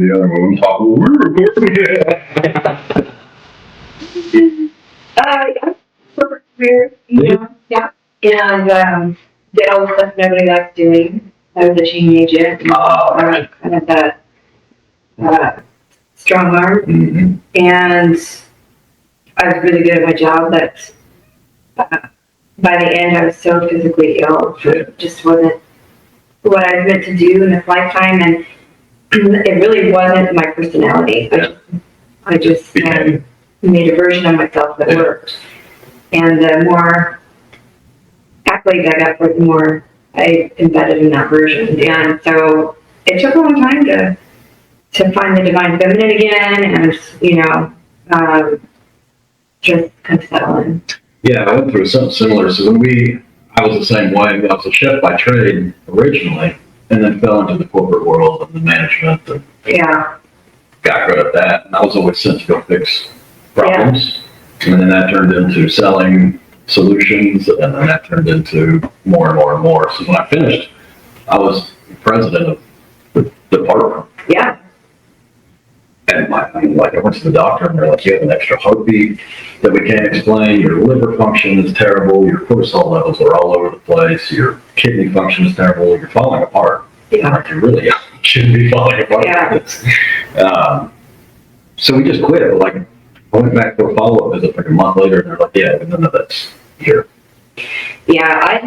The other one talk. We're recording. Yeah, corporate career, yeah. And did all the stuff nobody likes doing. I was a change agent. Right. Kind of that strong arm. Mm-hmm. And I was really good at my job, but by the end I was so physically ill. It just wasn't what I was meant to do in this lifetime, and it really wasn't my personality. Yeah. I just made a version of myself that worked. And the more accolades I got for it, the more I embedded in that version. And so it took a long time to find the divine feminine again, and just kind of settle in. Yeah, I went through something similar. So I was the same way. I was a chef by trade originally, and then fell into the corporate world and the management. And got good at that. And I was always sent to go fix problems. Yeah. And then that turned into selling solutions, and then that turned into more and more and more. So when I finished, I was president of the department. Yeah. And I went to the doctor, and they're like, you have an extra heartbeat that we can't explain. Your liver function is terrible. Your cortisol levels are all over the place. Your kidney function is terrible. You're falling apart. Yeah. Like, you really shouldn't be falling apart. Yeah. So we just quit. Like, I went back for a follow-up visit like a month later, and they're like, yeah, none of that's here. Yeah, I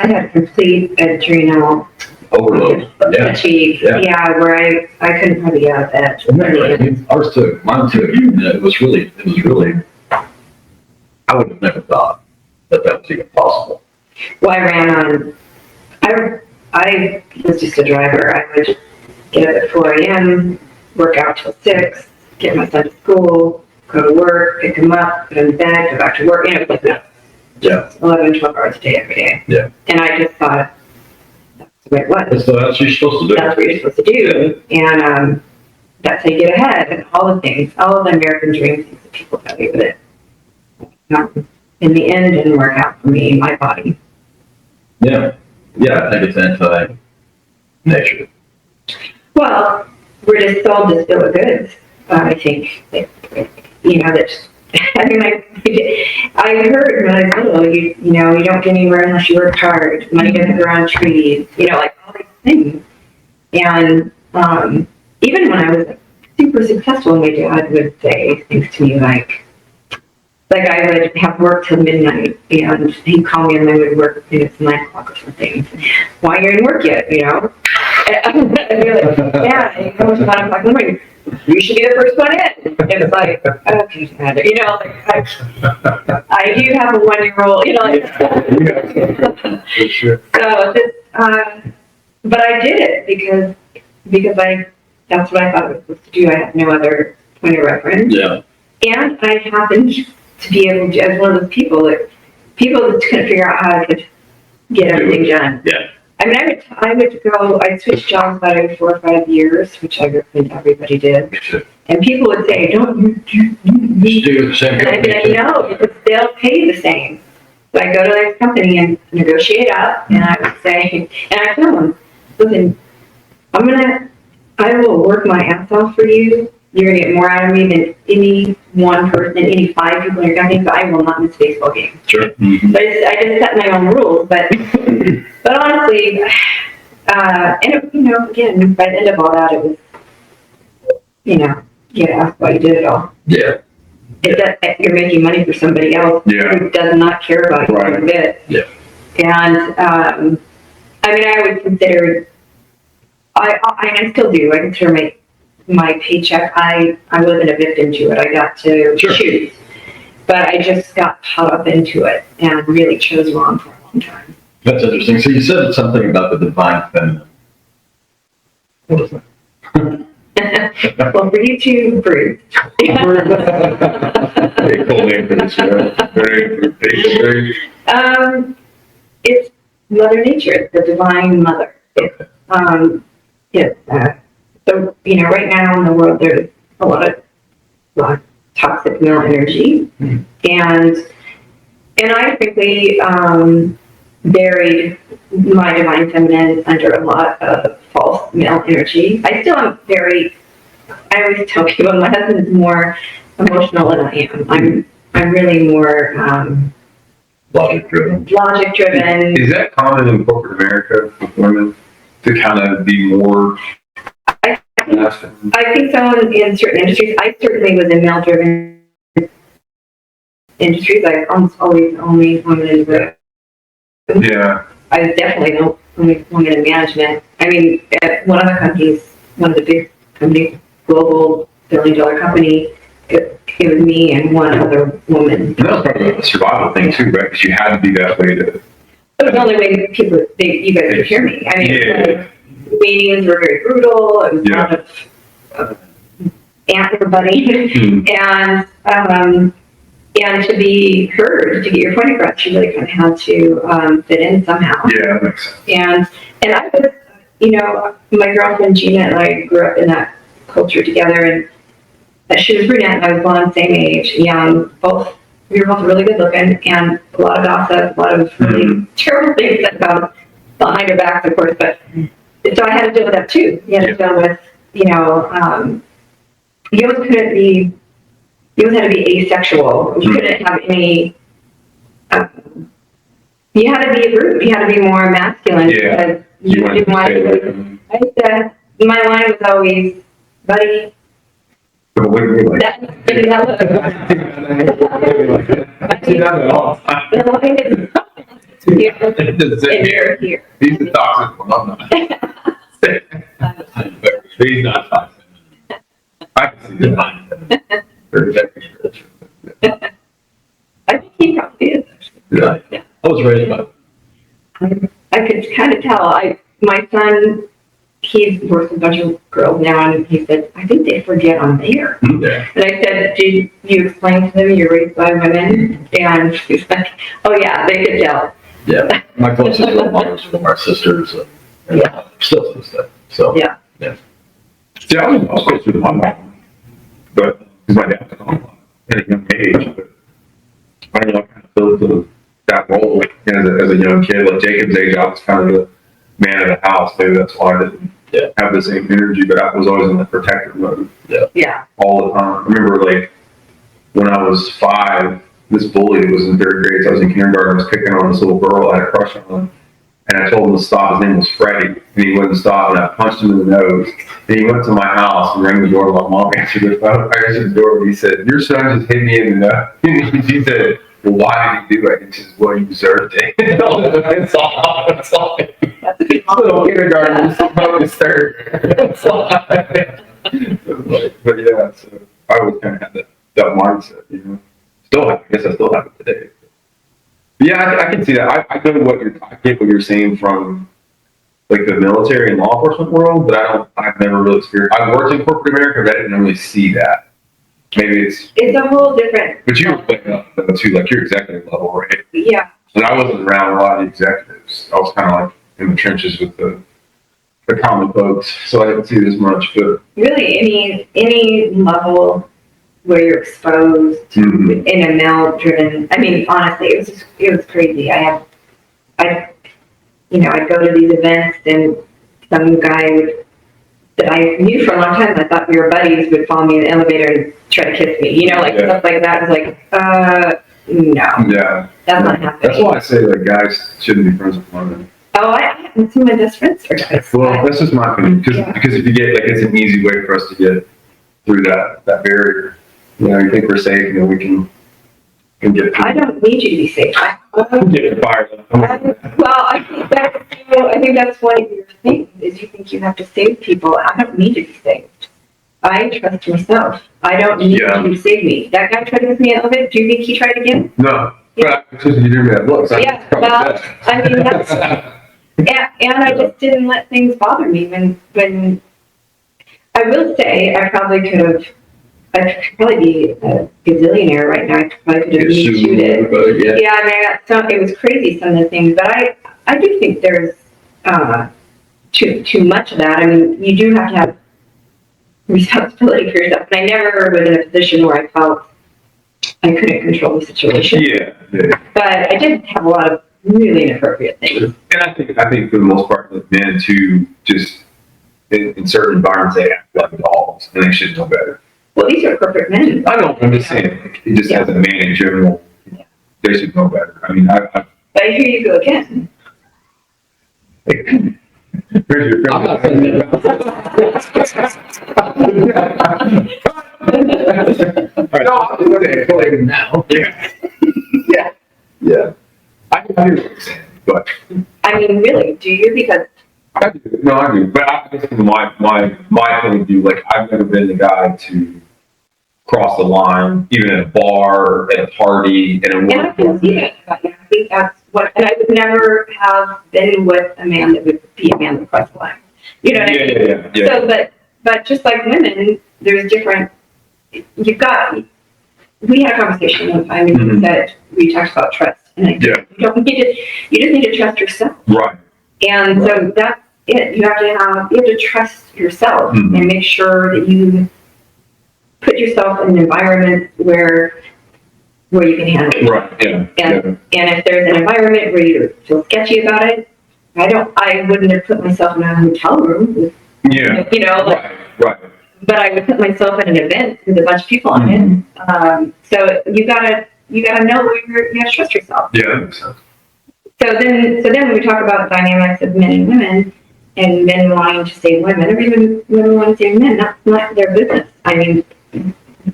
had complete adrenal overload. Fatigue. Yeah, where I couldn't probably get out of bed. Ours too. Mine too. It was really, I would have never thought that was even possible. Well, I was just a driver. I would get up at 4 a.m., work out till 6, get my son to school, go to work, pick him up, put him in bed, go back to work, like that. Yeah. 11, 12 hours a day every day. Yeah. And I just thought, that's the way it was. That's what you're supposed to do. That's what you're supposed to do. And that's how you get ahead, and all the things, all of the American dream things that people tell you, but in the end, it didn't work out for me, my body. Yeah. Yeah, I think it's anti-nature. Well, we're just sold this bill of goods. I think that, I heard when I was little, you don't get anywhere unless you work hard. Money doesn't grow on trees. Like all these things. And even when I was super successful, my dad would say things to me like I would have work till midnight, and he'd call me and I would work it's 9 o'clock or something. Why you're in work yet? And I'd be like, yeah, and it comes to 9 o'clock in the morning. You should be the first one in. And it's like, okay, Dad. I do have a 1-year-old, For sure. So but I did it because that's what I thought I was supposed to do. I had no other point of reference. Yeah. And I happened to be able to, as one of those people that couldn't figure out how I could get everything done. Yeah. I mean, I switched jobs about every 4 or 5 years, which I recommend everybody did. Me too. And people would say, don't you do the same and I'd be like, no, because they'll pay the same. So I go to this company and negotiate up, and I would say, and I tell them, listen, I will work my ass off for you. You're going to get more out of me than any one person, any 5 people in your company, but I will not miss a baseball game. Sure. Mm-hmm. But I just set my own rules. But honestly, and again, by the end of all that, it was, you asked why you did it all. Yeah. You're making money for somebody else who does not care about you a bit. Yeah. And I would consider, I still do. I consider my paycheck. I wasn't a victim to it. I got to choose, but I just got caught up into it and really chose wrong for a long time. That's interesting. So you said something about the divine feminine. What is that? Well, for you to prove. Very cool name for this show. Very. It's Mother Nature. It's the divine mother. Okay. So right now in the world there's a lot of toxic male energy, and I frankly buried my divine feminine under a lot of false male energy. I still am very I always tell people my husband's more emotional than I am. I'm really more Logic driven. Is that common in corporate America with women to kind of be more? I think so in certain industries. I certainly was in male-driven industries. I almost always the only woman in the room. Yeah. I was definitely the only woman in management. I mean, at one of the companies, one of the big companies, global billion-dollar company, it was me and one other woman. And that was probably a survival thing too, right? Because you had to be that way to. It was the only way you guys could hear me. I mean, like, meetings were very brutal. It was a lot of everybody, and to be heard, to get your point across, you really kind of had to fit in somehow. Yeah, that makes sense. And I was, you know, my girlfriend Gina and I grew up in that culture together, and she was brunette and I was blonde, same age, young, we were both really good looking, and a lot of gossip, a lot of really terrible things that come behind our backs, of course, but so I had to deal with that too. You had to deal with, you know, you always had to be asexual. You couldn't have any, you had to be a brute. You had to be more masculine because you didn't want to. I said, my line was always, buddy. But what do you like? That look. The line is here, and you're here. He's the toxic one. I'm not. He's not toxic. I can see that. I think he probably is. Yeah. I was raised by. I could kind of tell. My son, he works with a bunch of girls now, and he said, I think they forget I'm there. Yeah. And I said, did you explain to them you're raised by women? And he's like, oh yeah, they could tell. Yeah. My closest role models from our sisters and still to this day. So. Yeah. See, I was close to my mom, but because my dad was on at a young age, but I don't know, I kind of filled that role as a young kid. Like Jacob's age, I was kind of the man of the house. Maybe that's why I didn't have the same energy, but I was always in the protective mode. Yeah. All the time. I remember like when I was 5, this bully was in 3rd grade. So I was in kindergarten. I was picking on this little girl I had a crush on. And I told him to stop. His name was Freddie. And he wouldn't stop. And I punched him in the nose. And he went to my house and rang the door. My mom answered the phone. I answered the door. And he said, your son just hit me in the nose. And she said, well, why did he do it? And she said, well, you deserved it. It's all. That's a good Little kindergarten. His 3rd. But yeah, so I always kind of had that mindset, you know. I guess I still have it today. Yeah, I can see that. I get what you're saying from like the military and law enforcement world, but I've never really experienced. I've worked in corporate America, but I didn't really see that. Maybe it's a whole different. But you were playing up too, like your executive level, right? Yeah. And I wasn't around a lot of the executives. I was kind of like in the trenches with the common folks, so I didn't see it as much. But really, any level where you're exposed in a male-driven. I mean, honestly, it was crazy. I'd go to these events, and some guy that I knew for a long time, I thought we were buddies, would follow me in the elevator and try to kiss me. You know, like stuff like that. I was like, no. Yeah. That's not happening. That's why I say that guys shouldn't be friends with women. Oh, I haven't seen my best friends are guys. Well, that's just my opinion, because if you get, like, it's an easy way for us to get through that barrier. You know, you think we're safe, you know, we can get. I don't need you to be safe. Get fired. Well, I think that's one of your things, is you think you have to save people. I don't need to be saved. I trust myself. I don't need you to save me. That guy tried to get me in the elevator. Do you think he tried again? No. But because you do that look. Yeah, well, I mean, that's, and I just didn't let things bother me when I will say I could probably be a gazillionaire right now. I probably could have Me Too'd it. Yeah, I mean, it was crazy, some of the things, but I do think there's too much of that. I mean, you do have to have responsibility for yourself, and I never was in a position where I felt I couldn't control the situation. Yeah. But I did have a lot of really inappropriate things. And I think for the most part, like men too, just in certain environments, they act like dolls. boss, and they should know better. Well, these are corporate men. I don't, I'm just saying, like, it just as a man in general, they should know better. I mean, But here you go again. Here's your I'm not saying that. No, I'm just saying, Now. yeah. I hear what you're saying, but I mean, really, do you? Because I do. No, I do. But I guess from my point of view, like, I've never been the guy to cross the line, even at a bar, at a party, in a and I can see that about you. I think that's what, and I would never have been with a man that would be a man that crossed the line. You know what I mean? Yeah. So, but just like women, there's different, we had a conversation one time and that we talked about trust. And you don't need to, you just need to trust yourself. Right. And so that's it. You have to trust yourself and make sure that you put yourself in an environment where you can handle it. Right. Yeah. And if there's an environment where you feel sketchy about it, I wouldn't have put myself in a hotel room with, you know, like, right. but I would put myself at an event with a bunch of people on it. So you gotta know where you gotta trust yourself. Yeah, that makes sense. So then when we talk about dynamics of men and women, and men wanting to save women, or even women wanting to save men, that's not their business. I mean,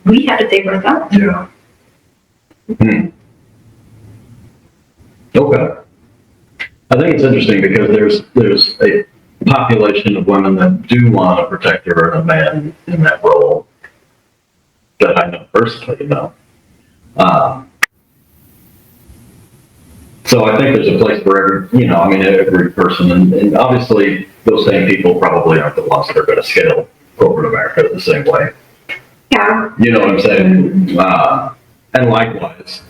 we have to save ourselves. Yeah. Okay. I think it's interesting because there's a population of women that do want to protect her and a man in that role that I know personally, you know. So I think there's a place for every person, and obviously those same people probably aren't the ones that are going to scale corporate America the same way. Yeah. You know what I'm saying? And likewise,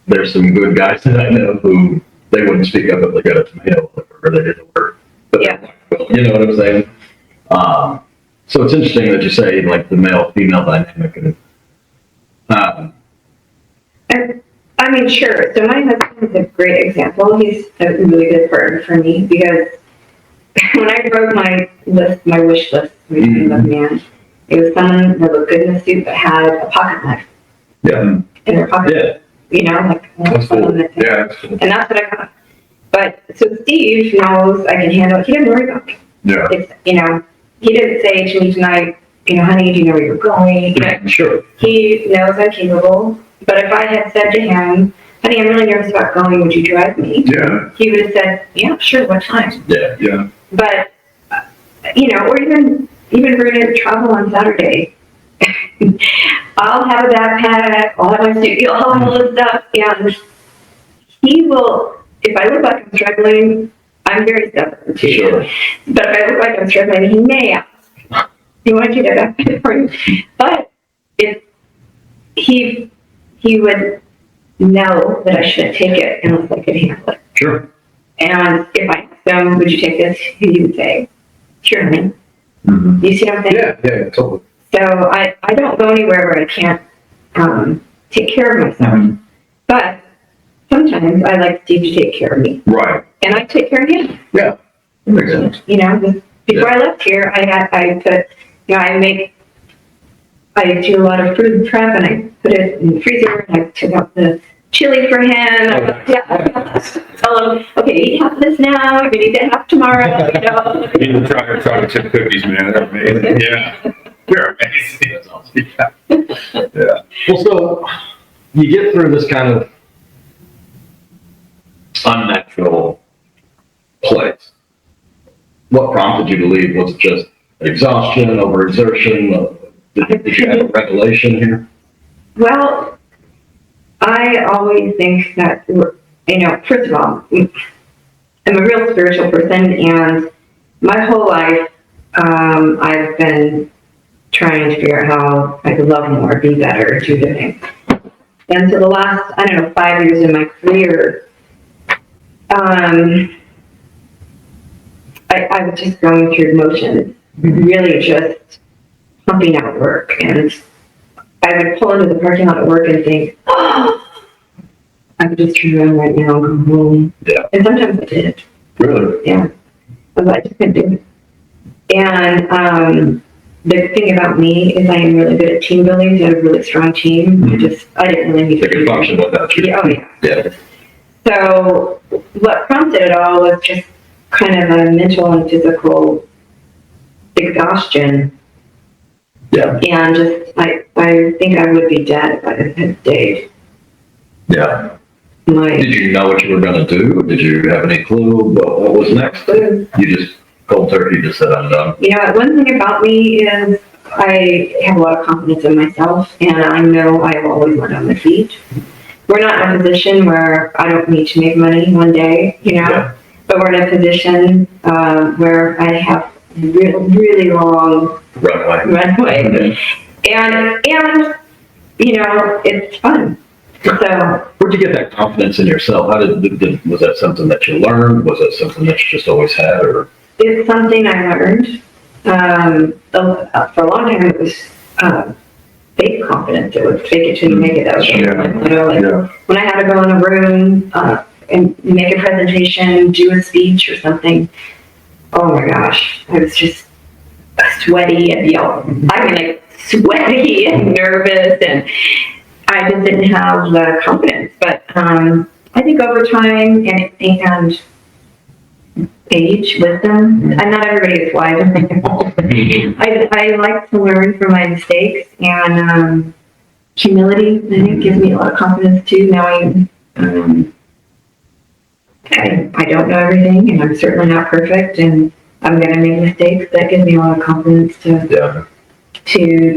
there's some good guys that I know who they wouldn't speak up if they got a tomato or they didn't work. But Yeah. you know what I'm saying? So it's interesting that you say like the male-female dynamic. And, I mean, sure. So my husband is a great example. He's a really good partner for me because when I wrote my wish list for the man, it was someone that looked good in a suit but had a pocket knife in their pocket. Yeah. You know, like That's cool. Yeah, that's cool. and that's what I got. But so Steve knows I can handle it. He didn't worry about me. Yeah. It's, you know, he didn't say to me tonight, you know, honey, do you know where you're going? You know, Sure. he knows I'm capable. But if I had said to him, honey, I'm really nervous about going, would you drive me? Yeah. He would have said, yeah, sure, what time? Yeah. But, you know, or even we're going to travel on Saturday. I'll have a backpack, I'll have my suit, I'll have all this stuff, and he will, if I look like I'm struggling, I'm very stubborn too. Sure. But if I look like I'm struggling, he may ask, do you want to do that backpack for you? But if he would know that I shouldn't take it unless I could handle it. Sure. And if I asked him, would you take this? He would say, sure, honey. Mm-hmm. You see what I'm saying? Yeah, totally. So I don't go anywhere where I can't take care of myself. Mm-hmm. But sometimes I like Steve to take care of me. Right. And I take care of him. Yeah. That makes sense. You know, before I left here, I put, you know, I do a lot of food prep and I put it in the freezer and I took out the chili for him. Tell him, okay, eat half this now, you need to have tomorrow, you know. You need to try chocolate chip cookies, man. They're amazing. Yeah. They're amazing. That's awesome. Yeah. Well, so you get through this kind of unnatural place. What prompted you to leave? Was it just exhaustion, overexertion? Did you have a revelation here? Well, I always think that, you know, first of all, I'm a real spiritual person, and my whole life I've been trying to figure out how I could love more, be better, do good things. And so the last, 5 years in my career, I was just going through the motions, really just pumping out work, and I would pull into the parking lot at work and think, oh, I could just turn around right now and go home. Yeah. And sometimes I did it. Really? Yeah. But I just couldn't do it. And the thing about me is I am really good at team building. So I have a really strong team. I didn't really need They can function without you. Oh, yeah. Yeah. So what prompted it all was just kind of a mental and physical exhaustion. Yeah. And just, I think I would be dead if I had stayed. Yeah. Did you know what you were going to do? Did you have any clue what was next? You just cold turkey just said, I'm done. You know, one thing about me is I have a lot of confidence in myself, and I know I have always learned on my feet. We're not in a position where I don't need to make money one day, Yeah. but we're in a position where I have really long runway. And it's fun. So, where'd you get that confidence in yourself? How was that something that you learned? Was that something that you just always had, or? It's something I learned. For a long time, it was fake confidence. It was fake it till you make it. That was when I had to go in a room and make a presentation, do a speech or something. Oh my gosh, I was just sweaty and sweaty and nervous, and I just didn't have the confidence. But I think over time and age, wisdom, and not everybody is wise. I like to learn from my mistakes, and humility, I think, gives me a lot of confidence too, knowing I don't know everything, and I'm certainly not perfect, and I'm going to make mistakes. That gives me a lot of confidence to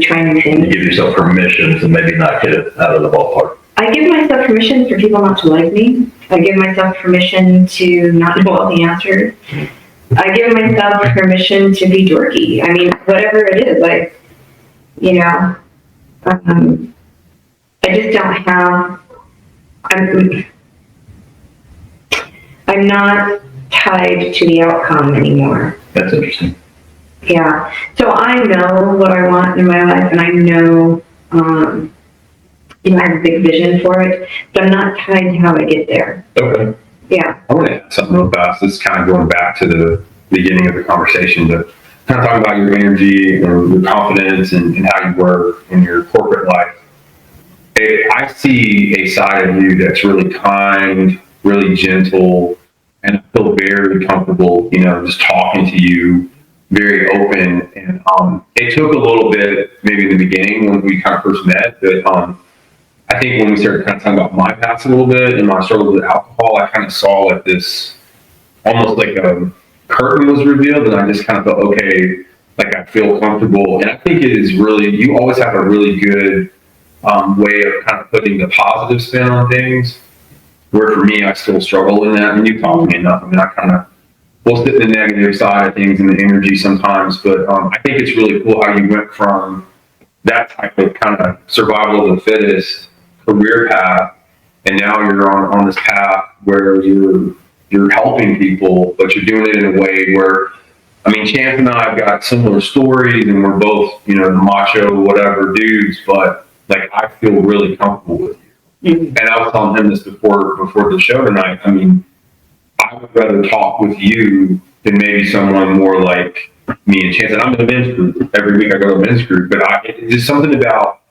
try new things. You give yourself permission to maybe not get it out of the ballpark. I give myself permission for people not to like me. I give myself permission to not know all the answers. I give myself permission to be dorky. I mean, whatever it is, I just don't have, I'm not tied to the outcome anymore. That's interesting. Yeah. So I know what I want in my life, and I know, I have a big vision for it, but I'm not tied to how I get there. Okay. Yeah. I want to add something real fast. This is kind of going back to the beginning of the conversation, but kind of talking about your energy and your confidence and how you work in your corporate life. I see a side of you that's really kind, really gentle, and I feel very comfortable, just talking to you, very open. And it took a little bit, maybe in the beginning when we kind of first met, but I think when we started kind of talking about my past a little bit and my struggles with alcohol, I kind of saw like this, almost like a curtain was revealed, and I just kind of felt, okay, like I feel comfortable. And I think it is really, you always have a really good way of kind of putting the positive spin on things, where for me, I still struggle in that. I mean, you taught me enough. I mean, I kind of will sit in the negative side of things and the energy sometimes, but I think it's really cool how you went from that type of kind of survival of the fittest career path, and now you're on this path where you're helping people, but you're doing it in a way where, I mean, Chance and I have got similar stories, and we're both, macho, whatever dudes, but like I feel really comfortable with you. Mm-hmm. And I was telling him this before the show tonight. I mean, I would rather talk with you than maybe someone more like me and Chance. And I'm in a men's group. Every week I go to a men's group, but it's just something about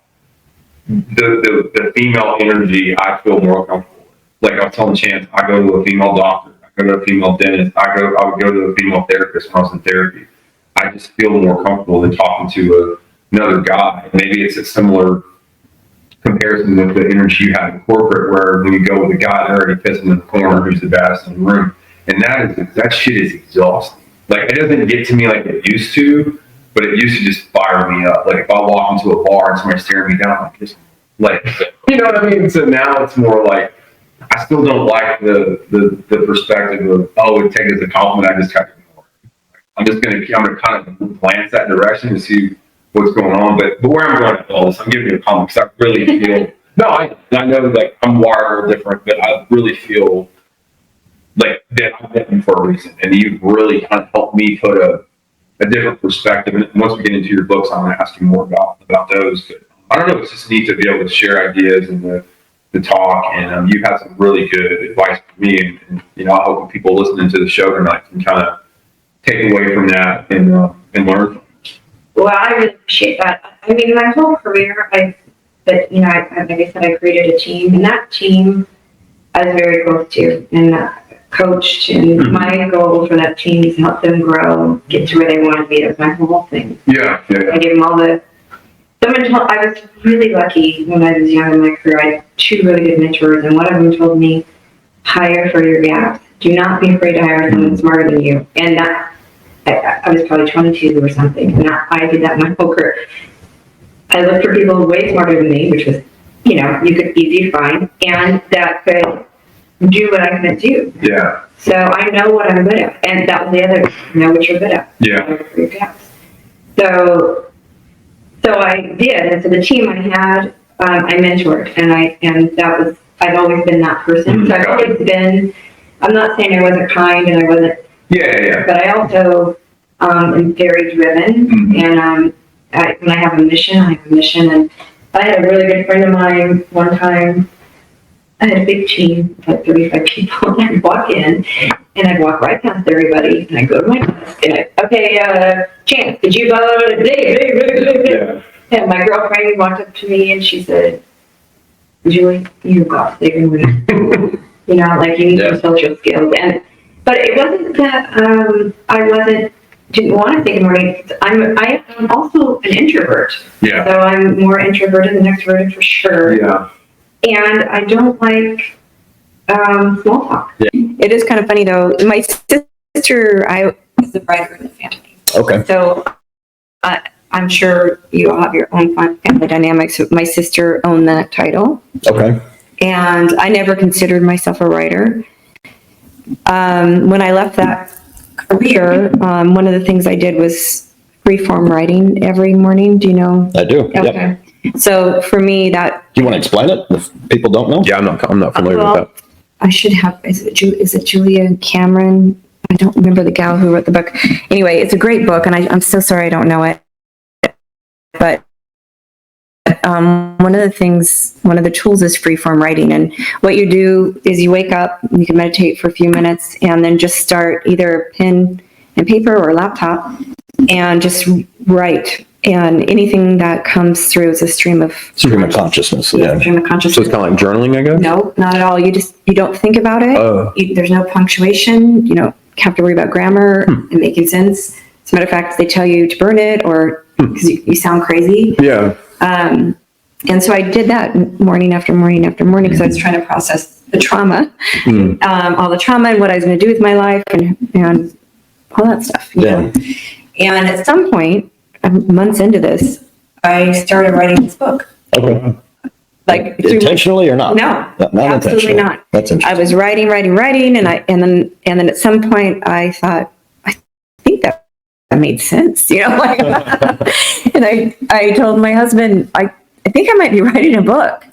the female energy I feel more comfortable with. Like I was telling Chance, I go to a female doctor, I go to a female dentist, I would go to a female therapist when I was in therapy. I just feel more comfortable than talking to another guy. Maybe it's a similar comparison with the energy you have in corporate, where when you go with a guy, they're already pissing in the corner who's the baddest in the room. And that shit is exhausting. Like it doesn't get to me like it used to, but it used to just fire me up. Like if I walk into a bar and somebody's staring me down, I'm just like, you know what I mean? So now it's more like, I still don't like the perspective of, oh, it takes as a compliment, I just kind of ignore it. I'm gonna kind of glance that direction to see what's going on. But where I'm going with all this, I'm giving you a compliment because I really feel, I know like I'm wired different, but I really feel like that I've been for a reason. And you've really kind of helped me put a different perspective. And once we get into your books, I'm going to ask you more about those. But I don't know, it's just neat to be able to share ideas and the talk. And you've had some really good advice for me. And I hope people listening to the show tonight can kind of take away from that and learn from it. Well, I really appreciate that. I mean, my whole career, like I said, I created a team, and that team I was very close to and coached. And my goal for that team is to help them grow, get to where they want to be. That's my whole thing. Yeah. I gave them all I was really lucky when I was young in my career. I had 2 really good mentors, and one of them told me, hire for your gaps. Do not be afraid to hire someone smarter than you. And that, I was probably 22 or something, and I did that my whole career. I looked for people way smarter than me, which was, you could easy to find, and that could do what I couldn't do. Yeah. So I know what I'm good at, and that was the other, know what you're good at. Yeah. Hire for your gaps. So I did, and so the team I had, I mentored, and I've always been that person. So I've always been, I'm not saying I wasn't kind and I wasn't, Yeah. but I also am very driven, and when I have a mission, I have a mission. And I had a really good friend of mine one time. I had a big team, like 35 people, and I'd walk in, and I'd walk right past everybody, and I'd go to my desk, and Chance, did you go today? Yeah. And my girlfriend walked up to me, and she said, Julie, you got bigger than me. Like you need some social skills. But it wasn't that I didn't want to think more. I'm also an introvert. Yeah. So I'm more introverted than extroverted for sure. Yeah. And I don't like small talk. Yeah. It is kind of funny though. My sister, I was the bridegroom in the family. Okay. So I'm sure you all have your own family dynamics. My sister owned that title. Okay. And I never considered myself a writer. When I left that career, one of the things I did was freeform writing every morning. Do you know? I do. Okay. Yep. So for me, that. Do you want to explain it if people don't know? Yeah, I'm not familiar with that. I should have. Is it Julia Cameron? I don't remember the gal who wrote the book. Anyway, it's a great book, and I'm so sorry I don't know it. But one of the tools is freeform writing. And what you do is you wake up, you can meditate for a few minutes, and then just start either pen and paper or laptop and just write. And anything that comes through is a stream of consciousness. Yeah. Stream of consciousness. So it's kind of like journaling, I guess? No, not at all. You don't think about it. Oh. There's no punctuation. You don't have to worry about grammar and making sense. As a matter of fact, they tell you to burn it or because you sound crazy. Yeah. And so I did that morning after morning after morning because I was trying to process the trauma, all the trauma and what I was going to do with my life and all that stuff. You know? And at some point, months into this, I started writing this book. Okay. Like Intentionally or not? No, not absolutely intentionally. not. That's interesting. I was writing, and then at some point I thought, I think that made sense, like, and I told my husband, I think I might be writing a book,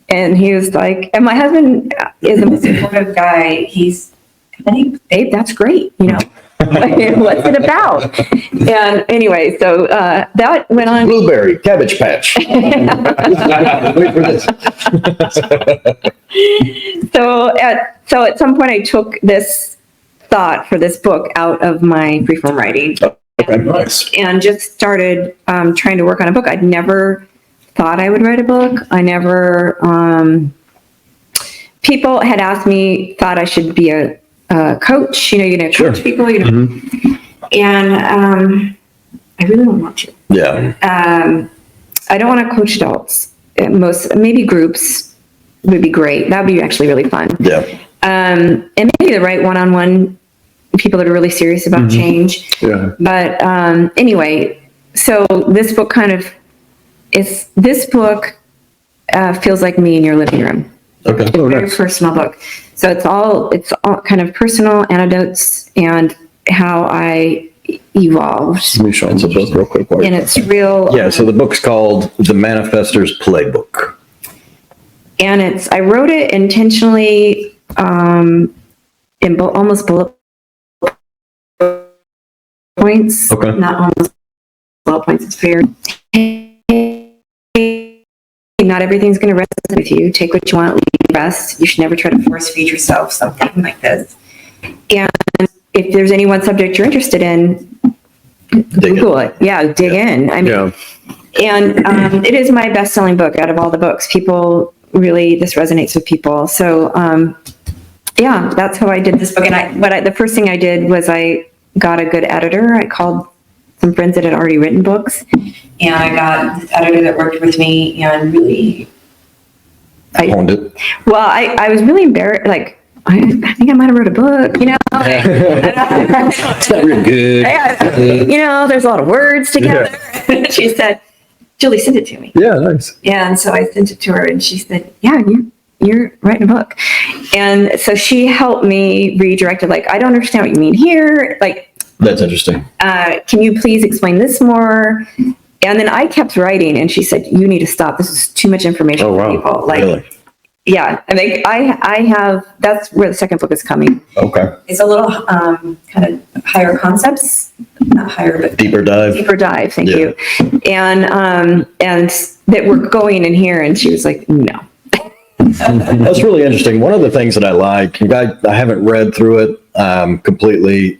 and he was like, and my husband is a supportive guy. I think, babe, that's great, What's it about? And anyway, so that went on. Blueberry, Cabbage Patch. Wait for this. So at some point I took this thought for this book out of my freeform writing. Okay, nice. And just started trying to work on a book. I'd never thought I would write a book. I never, people had asked me, thought I should be a coach, coach people, and I really don't want to. Yeah. I don't want to coach adults. Maybe groups would be great. That would be actually really fun. Yeah. And maybe the right one-on-one people that are really serious about change. Yeah. But anyway, so this book feels like me in your living room. Okay. It's a very personal book. So it's all kind of personal anecdotes and how I evolved. Let me show the book real quick. And it's real. Yeah, so the book's called The Manifestor's Playbook. And I wrote it intentionally in almost bullet points. Okay. Not almost bullet points. It's fair. Not everything's going to resonate with you. Take what you want, leave the rest. You should never try to force feed yourself something like this. And if there's any one subject you're interested in, Google it. Yeah, dig in. I mean, Yeah. and it is my best-selling book out of all the books. People really, this resonates with people. So, yeah, that's how I did this book. And the first thing I did was I got a good editor. I called some friends that had already written books, and I got this editor that worked with me and really, Owned it. well, I was really embarrassed, like, I think I might have wrote a book, you know? It's not real good. You know, there's a lot of words together. She said, Julie, send it to me. Yeah, nice. And so I sent it to her, and she said, yeah, you're writing a book. And so she helped me redirect it. Like, I don't understand what you mean here. Like, That's interesting. can you please explain this more? And then I kept writing, and she said, you need to stop. This is too much information Oh, for wow. people. Like, Really? yeah. I mean, I have, that's where the second book is coming. Okay. It's a little kind of higher concepts, not higher, but Deeper dive. deeper dive. Thank Yeah. you. And that we're going in here, and she was like, no. That's really interesting. One of the things that I like, I haven't read through it completely,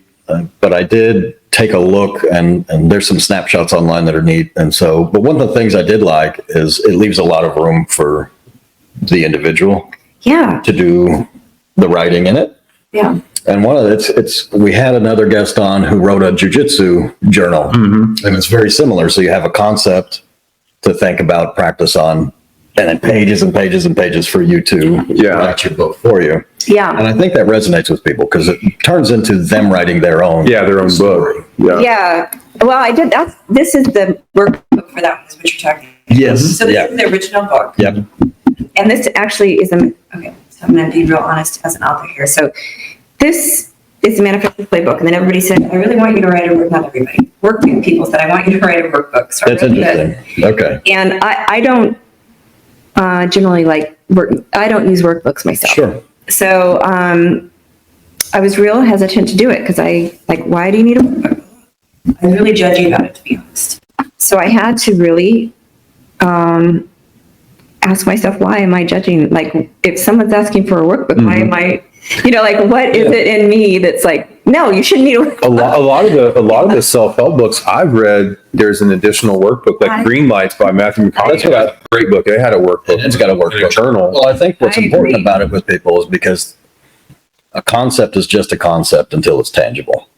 but I did take a look, and there's some snapshots online that are neat. And so, but one of the things I did like is it leaves a lot of room for the individual Yeah. to do the writing in it. Yeah. And one of we had another guest on who wrote a jujitsu journal, and it's very similar. So you have a concept to think about, practice on, and then pages and pages and pages for you to write your book for you. Yeah. And I think that resonates with people because it turns into them writing their own. Yeah, their own story. book. Yeah. Yeah. Well, I did. This is the workbook for that one, is what you're talking about. Yes. So this is the original book. Yep. And this actually is okay. So I'm going to be real honest as an author here. So this is the Manifestor Playbook. And then everybody said, I really want you to write a workbook. Not everybody. Working people said, I want you to write a workbook. So That's interesting. Okay. And I don't generally like work. I don't use workbooks myself. Sure. So I was real hesitant to do it because why do you need a workbook? I was really judgy about it, to be honest. So I had to really ask myself, why am I judging? Like, if someone's asking for a workbook, why am I, what is it in me that's like, no, you shouldn't need a workbook. A lot of the self-help books I've read, there's an additional workbook, like Green Lights by Matthew McConaughey. That's a great book. It had a workbook. It's got a workbook. Journal. Well, I think what's I important agree. about it with people is because a concept is just a concept until it's tangible.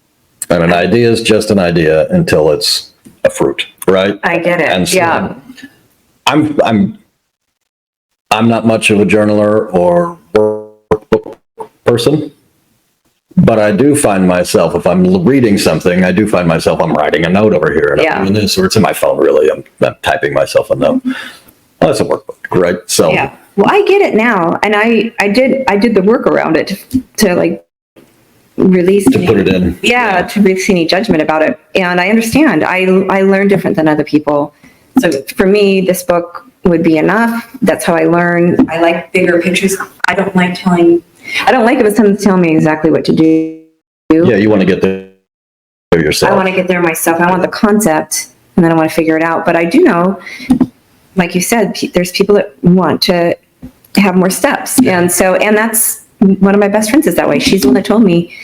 And an idea is just an idea until it's a fruit, right? I get it. And so Yeah. I'm not much of a journaler or workbook person, but I do find myself, if I'm reading something, I do find myself, I'm writing a note over here and Yeah. I'm doing this, or it's in my phone really, I'm typing myself a note. Well, that's a workbook, right? So Yeah. Well, I get it now. And I did the work around it to like release. to put it in. Yeah, to release any judgment about it. And I understand. I learn different than other people. So for me, this book would be enough. That's how I learn. I like bigger pictures. I don't like it if someone's telling me exactly what to do. Yeah, you want to get there yourself. I want to get there myself. I want the concept, and then I want to figure it out. But I do know, like you said, there's people that want to have more steps. And that's one of my best friends is that way. She's the one that told me,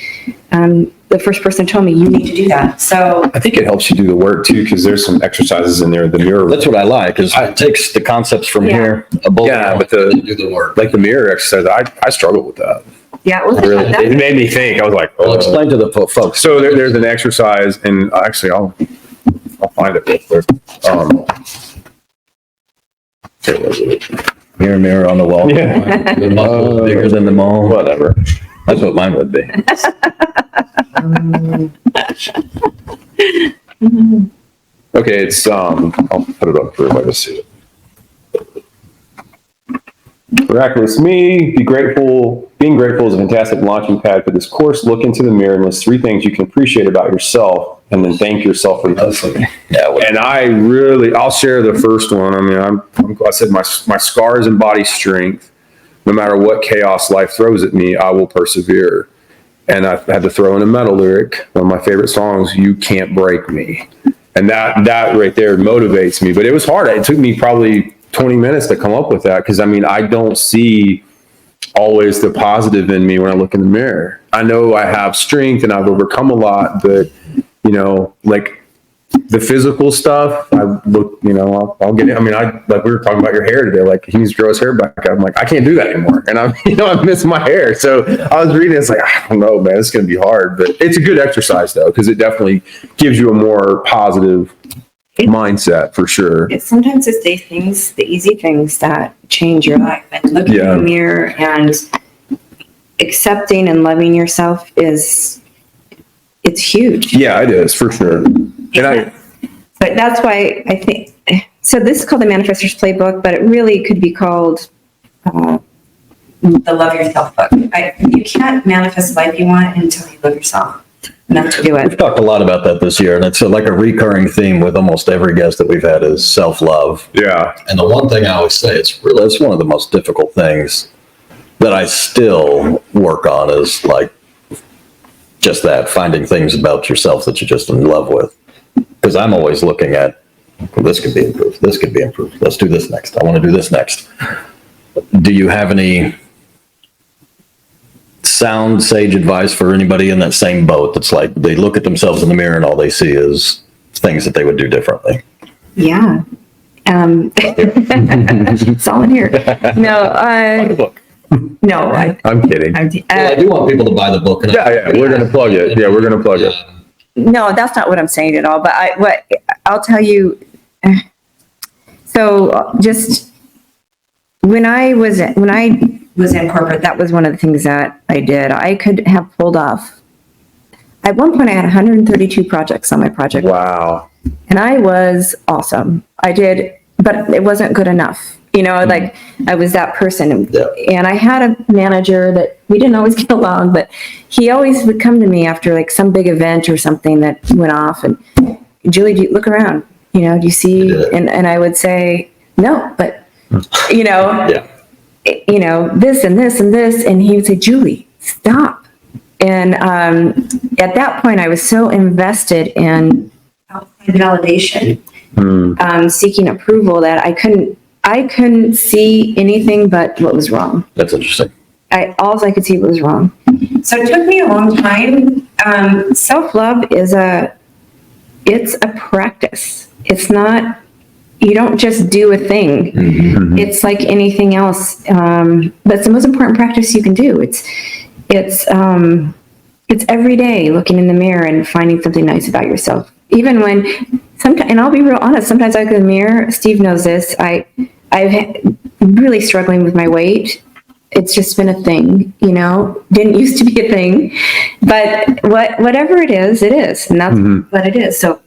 the first person told me, you need to do that. So I think it helps you do the work too, because there's some exercises in there. The mirror. That's what I like, is it takes the concepts from here, a bullet, but and do the work. like the mirror exercise, I struggled with that. yeah, well, Really, that- it made me think. I was like, Well, oh. explain to the folks. So there's an exercise, and actually, I'll find it real quick. Here was it? Mirror, mirror on the wall. Yeah. The muscle is bigger than the mole. Whatever. That's what mine would be. Okay, it's I'll put it up for everybody to see it. Miraculous Me, being grateful is a fantastic launching pad for this course. Look into the mirror and list 3 things you can appreciate about yourself, and then thank yourself for listening. Yeah. And I'll share the first one. I mean, I said my scars embody strength. No matter what chaos life throws at me, I will persevere. And I had to throw in a metal lyric, one of my favorite songs, You Can't Break Me. And that right there motivates me. But it was hard. It took me probably 20 minutes to come up with that, because I mean, I don't see always the positive in me when I look in the mirror. I know I have strength and I've overcome a lot, but like the physical stuff, I look, I'll get it. I mean, like we were talking about your hair today, like he needs to grow his hair back. I'm like, I can't do that anymore. And I miss my hair. So I was reading, it's like, I don't know, man, it's going to be hard, but it's a good exercise though, because it definitely gives you a more positive mindset for sure. Sometimes it's the easy things that change your life. And looking in the mirror and accepting and loving yourself it's huge. Yeah, it is for sure. But that's why I think, so this is called the Manifestor's Playbook, but it really could be called the Love Yourself book. You can't manifest the life you want until you love yourself enough to do it. We've talked a lot about that this year, and it's like a recurring theme with almost every guest that we've had is self-love. Yeah. And the one thing I always say, it's one of the most difficult things that I still work on is like just that, finding things about yourself that you're just in love with. Because I'm always looking at, well, this could be improved. This could be improved. Let's do this next. I want to do this next. Do you have any sound sage advice for anybody in that same boat that's like they look at themselves in the mirror and all they see is things that they would do differently? Yeah. It's all in here. No, I'm kidding. Well, I do want people to buy the book. And We're going to plug it. Yeah, we're going to plug it. no, that's not what I'm saying at all. But I'll tell you. So just when I was in corporate, that was one of the things that I did. I could have pulled off. At one point, I had 132 projects on my project. Wow. And I was awesome. I did, but it wasn't good enough. Like I was that person. And I had a manager that we didn't always get along, but he always would come to me after like some big event or something that went off and, Julie, do you look around? Do you see? And I would say, no, but, this and this and this. And he would say, Julie, stop. And at that point, I was so invested in outside validation, seeking approval that I couldn't see anything but what was wrong. That's interesting. All I could see was wrong. So it took me a long time. Self-love it's a practice. It's not, you don't just do a thing. Mm-hmm. It's like anything else. That's the most important practice you can do. It's every day looking in the mirror and finding something nice about yourself. Even when sometimes, and I'll be real honest, sometimes I look in the mirror, Steve knows this, I've really struggling with my weight. It's just been a thing, didn't used to be a thing, but whatever it is, and that's what it is. So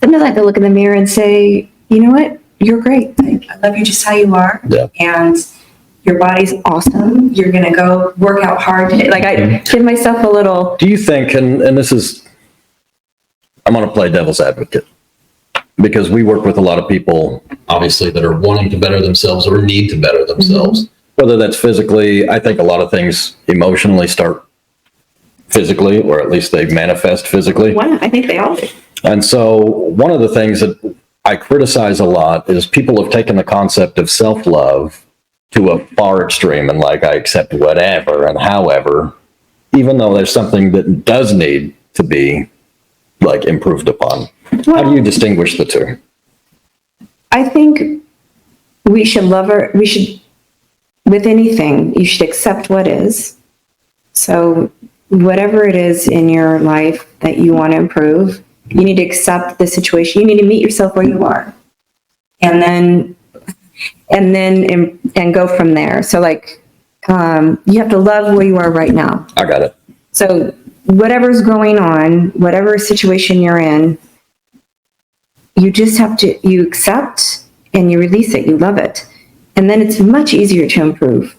sometimes I have to look in the mirror and say, you know what, you're great. I love you just how you are. Yeah. And your body's awesome. You're going to go work out hard. Like I give myself a little. Do you think, and this is, I'm going to play devil's advocate, because we work with a lot of people, obviously, that are wanting to better themselves or need to better themselves. Whether that's physically, I think a lot of things emotionally start physically, or at least they manifest physically. Well, I think they all do. And so one of the things that I criticize a lot is people have taken the concept of self-love to a far extreme and like, I accept whatever and however, even though there's something that does need to be like improved upon. How do you distinguish the two? I think we should with anything, you should accept what is. So whatever it is in your life that you want to improve, you need to accept the situation. You need to meet yourself where you are. And then go from there. So like, you have to love where you are right now. I got it. So whatever's going on, whatever situation you're in, you just have to, you accept and you release it. You love it. And then it's much easier to improve.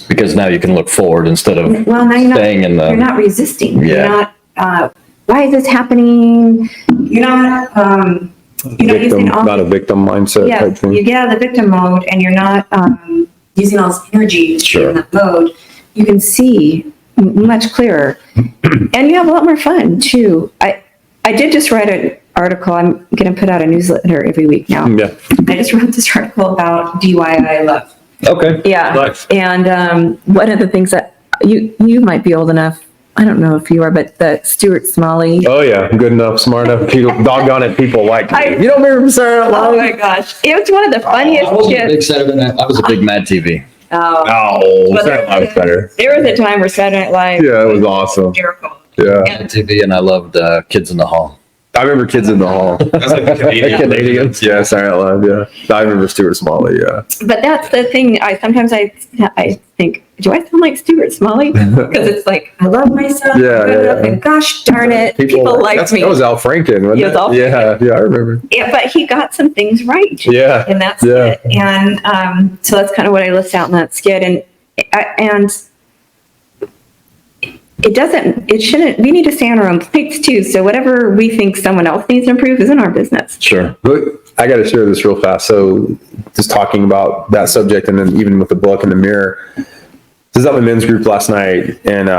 Because now you can look forward instead of staying in the... You're not resisting. Yeah. You're not, why is this happening? You're not, not a victim mindset type thing. You get out of the victim mode and you're not using all this energy in that mode. You can see much clearer. And you have a lot more fun too. I did just write an article. I'm going to put out a newsletter every week now. Yeah. I just wrote this article about DIY love. Okay. Yeah. Nice. And one of the things that you might be old enough I don't know if you are, but the Stuart Smalley. Oh yeah, I'm good enough, smart enough. People, doggone it, people like me. You don't remember Saturday Night Oh Live? my gosh. It was one of the funniest I wasn't a big skits. Saturday Night. I was a big Mad TV. Oh. Oh, But Saturday Night Live was better. There was a time where Saturday Night Live. Yeah, it was awesome. Hysterical. Yeah, Mad TV, and I loved Kids in the Hall. I remember Kids in the Hall. That's like the Canadians. Yeah, Saturday Night Live. Yeah, I remember Stuart Smalley. Yeah. But that's the thing. Sometimes I think, do I sound like Stuart Smalley? Because it's like, I love myself. Yeah, yeah. And gosh darn it, people like me. That was Al Franken, wasn't He was it? Al Yeah, I remember. Yeah, but he got some things right. Yeah, And that's yeah. it. And so that's kind of what I list out in that skit. And it shouldn't, we need to stay on our own plates too. So whatever we think someone else needs to improve isn't our business. Sure. But I got to share this real fast. So just talking about that subject, and then even with the book in the mirror, this is at my men's group last night, and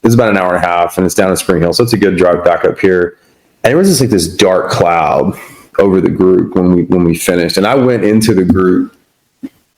it's about an hour and a half, and it's down in Spring Hill. So it's a good drive back up here. And there was just like this dark cloud over the group when we finished. And I went into the group,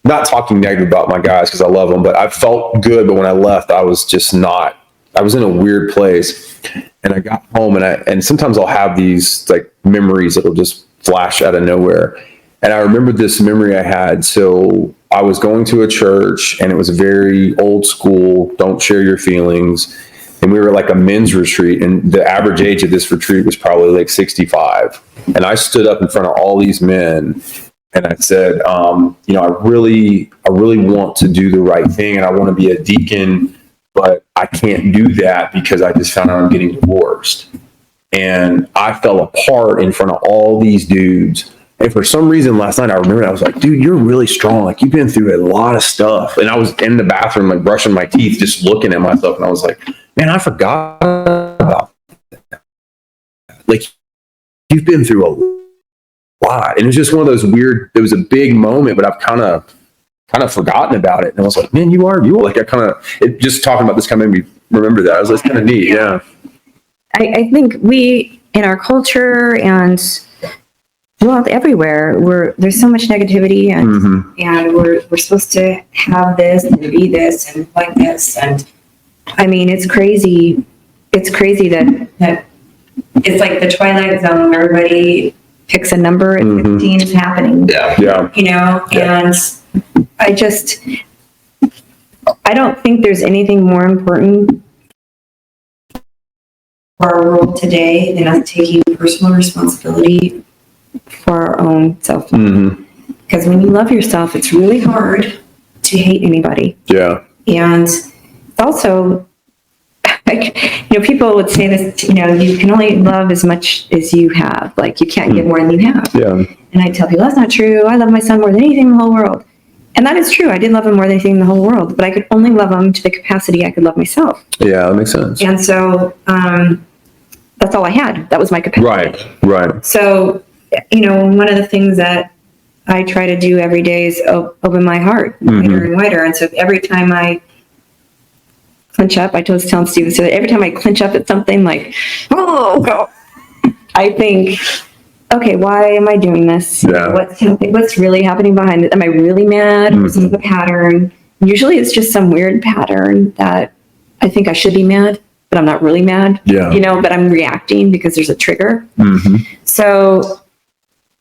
not talking negative about my guys because I love them, but I felt good. But when I left, I was just not, I was in a weird place. And I got home, and sometimes I'll have these like memories that'll just flash out of nowhere. And I remembered this memory I had. So I was going to a church, and it was a very old school, don't share your feelings. And we were like a men's retreat, and the average age of this retreat was probably like 65. And I stood up in front of all these men, and I said, I really want to do the right thing, and I want to be a deacon, but I can't do that because I just found out I'm getting divorced. And I fell apart in front of all these dudes. And for some reason last night, I remember I was like, dude, you're really strong. Like, you've been through a lot of stuff. And I was in the bathroom, like brushing my teeth, just looking at myself. And I was like, man, I forgot about that. Like, you've been through a lot. And it was just one of those weird, it was a big moment, but I've kind of forgotten about it. And I was like, man, you are like, just talking about this kind of made me remember that. I was like, it's kind of neat. Yeah. I think we, in our culture and everywhere, there's so much negativity, and we're supposed to have this and be this and like this, and I mean, it's crazy. It's crazy that it's like the Twilight Zone. Everybody picks a number, and 15 is happening. Yeah. And I don't think there's anything more important for our world today than us taking personal responsibility for our own self. Because when you love yourself, it's really hard to hate anybody. Yeah. And it's also, like, people would say this, you can only love as much as you have. Like, you can't give more than you have. Yeah. And I tell people, that's not true. I love my son more than anything in the whole world. And that is true. I did love him more than anything in the whole world, but I could only love him to the capacity I could love myself. Yeah, that makes sense. And so, that's all I had. That was my capacity. Right. So, one of the things that I try to do every day is open my heart wider and wider. And so every time I clench up, I was telling Steven, so every time I clench up at something like, I think, okay, why am I doing this? Yeah. What's really happening behind it? Am I really mad? Or is it a pattern? Usually it's just some weird pattern that I think I should be mad, but I'm not really mad. Yeah. But I'm reacting because there's a trigger. So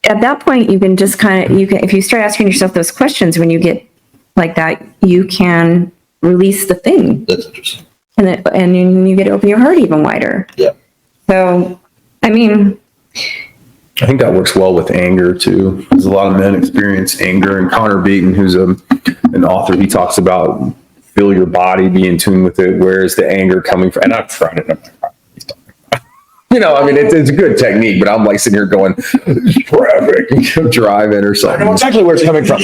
at that point, you can just if you start asking yourself those questions when you get like that, you can release the thing. That's interesting. And then you get to open your heart even wider. Yeah. So, I mean, I think that works well with anger too. Because a lot of men experience anger, and Connor Beaton, who's an author, he talks about feel your body, be in tune with it. Where is the anger coming from? And I've tried it. I'm like, what he's talking about. It's a good technique, but I'm like sitting here going, traffic, driving or something. I know exactly where it's coming from.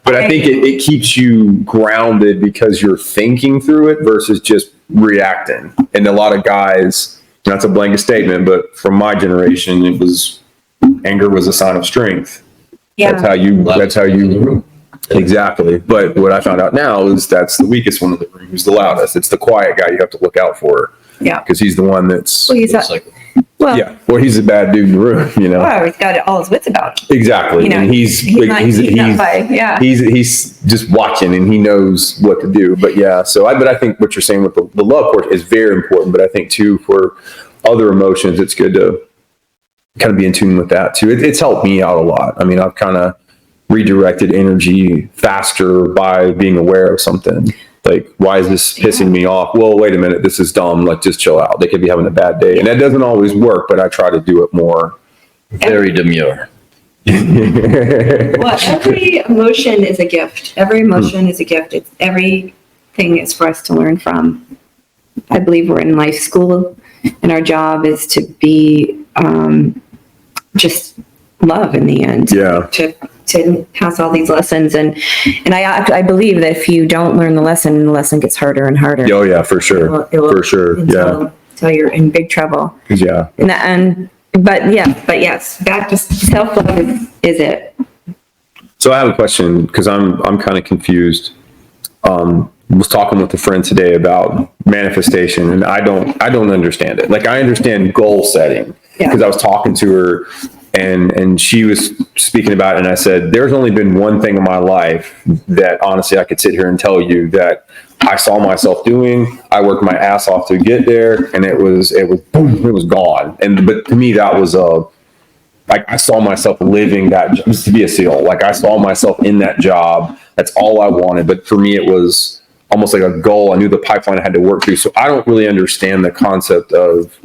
But I think it keeps you grounded because you're thinking through it versus just reacting. And a lot of guys, that's a blanket statement, but from my generation, anger was a sign of strength. yeah. That's how you, exactly. But what I found out now is that's the weakest one in the room, who's the loudest. It's the quiet guy you have to look out for. Yeah. Because he's the one that's, Well, he's It's like Well, Yeah. Well, he's a bad dude in the room, you know? oh, he's got all his wits about him. Exactly. You know, and he's just watching and he knows what to do. But yeah, but I think what you're saying with the love part is very important. But I think too, for other emotions, it's good to kind of be in tune with that too. It's helped me out a lot. I mean, I've kind of redirected energy faster by being aware of something. Like, why is this pissing me off? Well, wait a minute, this is dumb. Like, just chill out. They could be having a bad day. And that doesn't always work, but I try to do it more. Very demure. Well, every emotion is a gift. Every emotion is a gift. It's everything is for us to learn from. I believe we're in life school, and our job is to be just love in the end. Yeah. To pass all these lessons, and I believe that if you don't learn the lesson gets harder and harder. Oh yeah, for sure. It will, for sure. Yeah. Until you're in big trouble. Yeah. But yes, back to self-love is it. So I have a question because I'm kind of confused. Was talking with a friend today about manifestation, and I don't understand it. Like, I understand goal setting because I was talking to her, and she was speaking about it, and I said, there's only been one thing in my life that honestly I could sit here and tell you that I saw myself doing. I worked my ass off to get there, and it was gone. But to me, that was like, I saw myself living that, just to be a SEAL. Like, I saw myself in that job. That's all I wanted. But for me, it was almost like a goal. I knew the pipeline I had to work through. So I don't really understand the concept of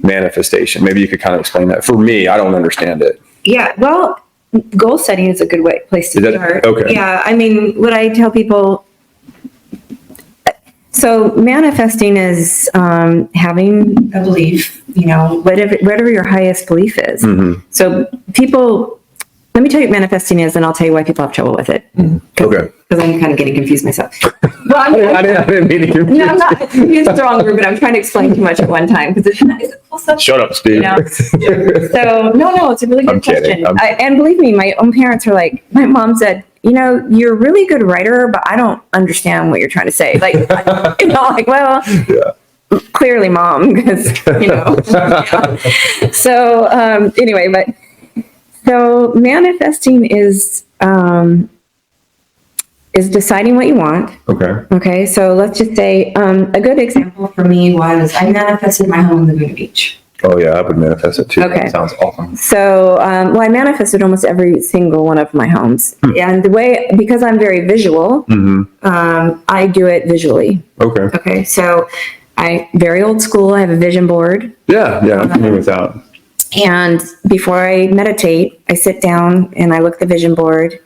manifestation. Maybe you could kind of explain that. For me, I don't understand it. Yeah, well, goal setting is a good place to start. Okay. Yeah, I mean, what I tell people, so manifesting is having a belief, whatever your highest belief is. Mm-hmm. So people, let me tell you what manifesting is, and I'll tell you why people have trouble with it. Okay. Because I'm kind of getting confused myself. Well, I didn't mean to confuse. No, I'm not confused the wrong word, but I'm trying to explain too much at one time because it's a cool subject. Shut up, Steve. So no, it's a really good question. And believe me, my own parents are like, my mom said, you're a really good writer, but I don't understand what you're trying to say. Like, like, well, clearly, Mom, because So anyway, so manifesting is deciding what you want. Okay. Okay, so let's just say a good example for me was I manifested my home in Laguna Beach. Oh yeah, I would manifest it too. Okay. That sounds awesome. So, I manifested almost every single one of my homes. And because I'm very visual, I do it visually. Okay. Okay, so very old school, I have a vision board. Yeah, I'm familiar with that. And before I meditate, I sit down and I look at the vision board,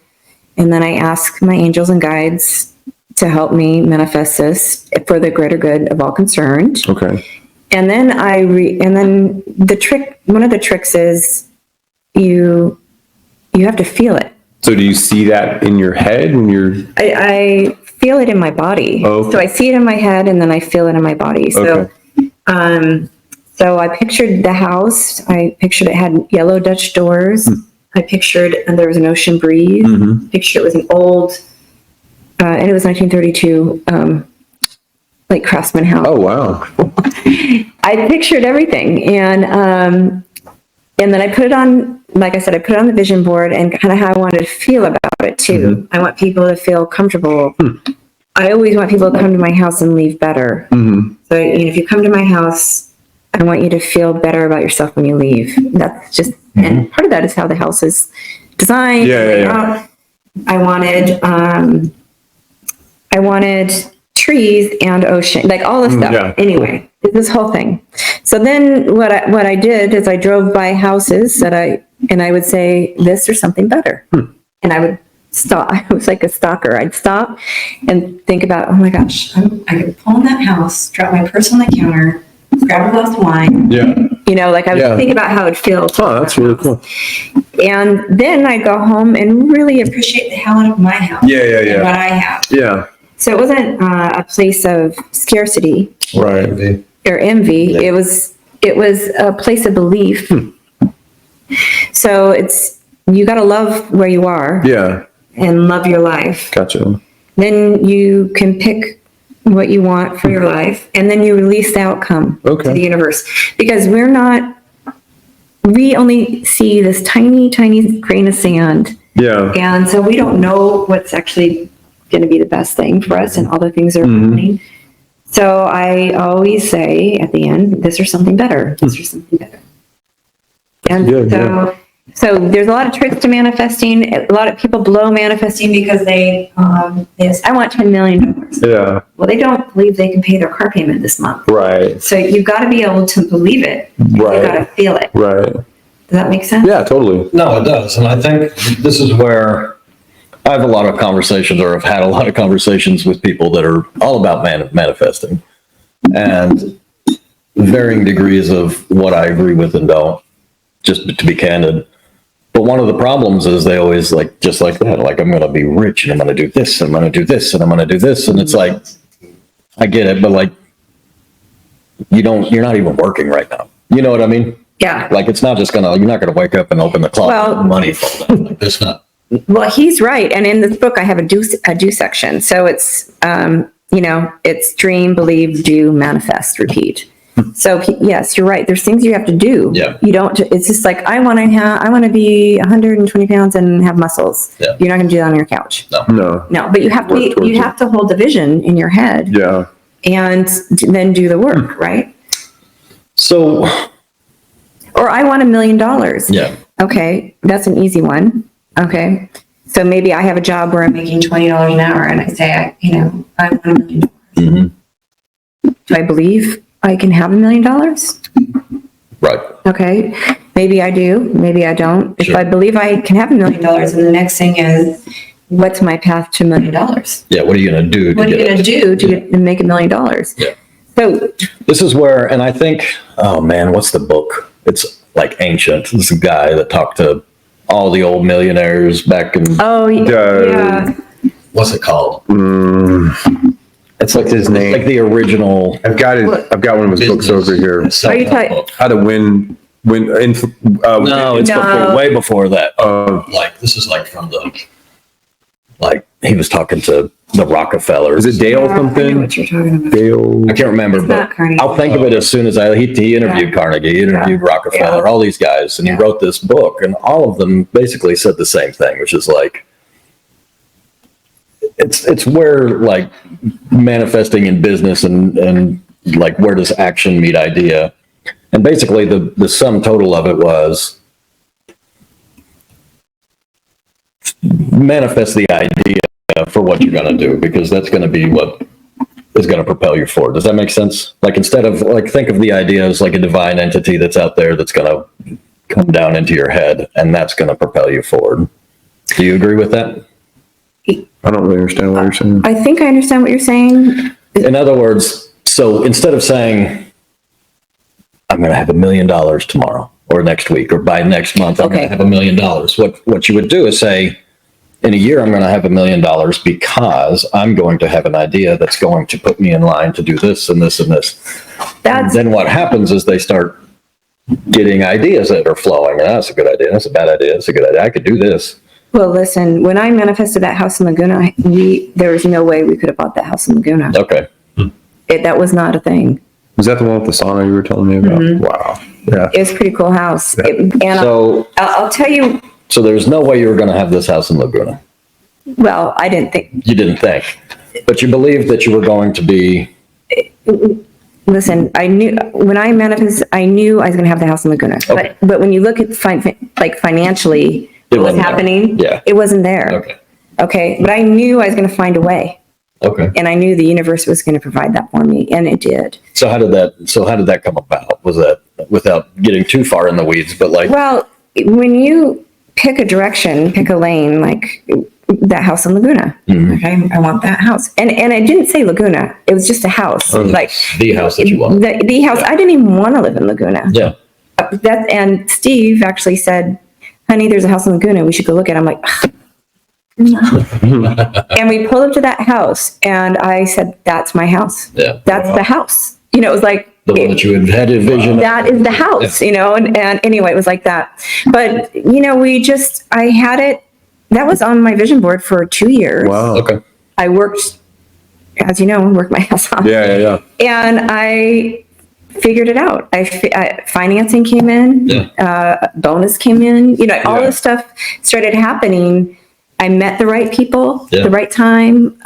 and then I ask my angels and guides to help me manifest this for the greater good of all concerned. Okay. And then one of the tricks is you have to feel it. So do you see that in your head when you're? I feel it in my body. Oh, okay. So I see it in my head and then I feel it in my body. So, so I pictured the house. I pictured it had yellow Dutch doors. I pictured, and there was an ocean breeze. Pictured it was an old, and it was 1932, like craftsman house. Oh wow! I pictured everything, and then I put it on. Like I said, I put it on the vision board, and kind of how I wanted to feel about it too. I want people to feel comfortable. I always want people to come to my house and leave better. So if you come to my house, I want you to feel better about yourself when you leave. That's just, and part of that is how the house is designed. Yeah. I wanted trees and ocean, like all this stuff. Yeah. Anyway, this whole thing. So then what I did is I drove by houses and I would say this or something better. And I would stop. I was like a stalker. I'd stop and think about, oh my gosh, I could pull in that house, drop my purse on the counter, grab a glass of wine. Yeah. Like I would think about how it feels. Oh, that's really cool. And then I go home and really appreciate the hell out of my house. Yeah. And what I have. Yeah. So it wasn't a place of scarcity Right. or envy. Yeah. It was a place of belief. So you got to love where you are. Yeah. And love your life. Gotcha. Then you can pick what you want for your life, and then you release the outcome to Okay. the universe. Because we only see this tiny, tiny grain of sand. Yeah. And so we don't know what's actually going to be the best thing for us and all the things that are happening. So I always say at the end, this or something better, this or something better. And Yeah, so there's a lot of tricks to manifesting. A lot of people blow manifesting because they I want $10 million. Yeah. Well, they don't believe they can pay their car payment this month. Right. So you've got to be able to believe it. Right. You've got to feel it. Right. Does that make sense? Yeah, totally. No, it does. And I think this is where I have a lot of conversations, or have had a lot of conversations with people that are all about manifesting, and varying degrees of what I agree with and don't, just to be candid. But one of the problems is they always just like that, like, I'm going to be rich and I'm going to do this, and I'm going to do this, and I'm going to do this. And it's like, I get it, but like, you're not even working right now. You know what I mean? Yeah. Like, it's not just you're not going to wake up and open the closet Well- and money fall down. Like, that's not. Well, he's right. And in this book, I have a do section. So it's, it's dream, believe, do, manifest, repeat. So yes, you're right. There's things you have to do. Yeah. You don't, it's just like, I want to be 120 pounds and have muscles. Yeah. You're not going to do that on your couch. No. No, but you have Work towards it. to hold the vision in your head Yeah. and then do the work, right? So, Or I want $1 million. yeah. Okay, that's an easy one. Okay, so maybe I have a job where I'm making $20 an hour, and I say, I want $1 million. Mm-hmm. Do I believe I can have $1 million? Right. Okay, maybe I do, maybe I don't. If Sure. I believe I can have $1 million, and the next thing is, what's my path to $1 million? Yeah. What are you going to do? What are you going to do to make $1 million? Yeah. So This is where, and I think, oh man, what's the book? It's like ancient. This is a guy that talked to all the old millionaires back in, yeah. what's it called? It's like his name. Like the original. I've got one of his books over here. Are you talking- How to win. No, it's No. before, way before that. Uh, Like, this is like from he was talking to the Rockefellers. is it Dale I know something? what you're talking about. Dale. I can't remember, It's but not Carnegie. I'll think of it as soon as he interviewed Carnegie, he interviewed Rockefeller, all these guys, and he wrote this book, and all of them basically said the same thing, which is like, it's where like manifesting in business and like, where does action meet idea? And basically the sum total of it was manifest the idea for what you're going to do, because that's going to be what is going to propel you forward. Does that make sense? Like, instead of think of the idea as like a divine entity that's out there that's going to come down into your head, and that's going to propel you forward. Do you agree with that? I don't really understand what you're saying. I think I understand what you're saying. In other words, so instead of saying, I'm going to have $1 million tomorrow or next week or by next month, I'm going to have $1 million. What you would do is say, in a year, I'm going to have $1 million because I'm going to have an idea that's going to put me in line to do this and this and this. That's Then what happens is they start getting ideas that are flowing. And that's a good idea. That's a bad idea. That's a good idea. I could do this. Well, listen, when I manifested that house in Laguna, there was no way we could have bought that house in Laguna. Okay. That was not a thing. Was that the one with the sauna you were telling me about? Mm-hmm. Wow. Yeah. It was a pretty cool house. And So, I'll tell you, so there's no way you were going to have this house in Laguna. well, I didn't think, You didn't think, but you believed that you were going to be. listen, I knew, when I manifested, I knew I was going to have the house in Laguna. Okay. But when you look at financially, It what was wasn't there. happening, Yeah. it wasn't there. Okay. Okay, but I knew I was going to find a way. Okay. And I knew the universe was going to provide that for me, and it did. So how did that come about? Was that, without getting too far in the weeds, but like, Well, when you pick a direction, pick a lane, like that house in Laguna. Mhm. Okay, I want that house. And I didn't say Laguna. It was just a house. Like the house that you want? the house. I didn't even want to live in Laguna. Yeah. And Steve actually said, honey, there's a house in Laguna. We should go look at it. I'm like, "Ugh." And we pulled up to that house, and I said, that's my house. Yeah. That's the house. You know, it was like, The one that you had envisioned. that is the house, you know, and anyway, it was like that. But, you know, I had it, that was on my vision board for 2 years. Wow. Okay. I worked as you know, worked my ass off. Yeah. And I figured it out. Financing came in, bonus came in, all this stuff started happening. I met the right people at the right time.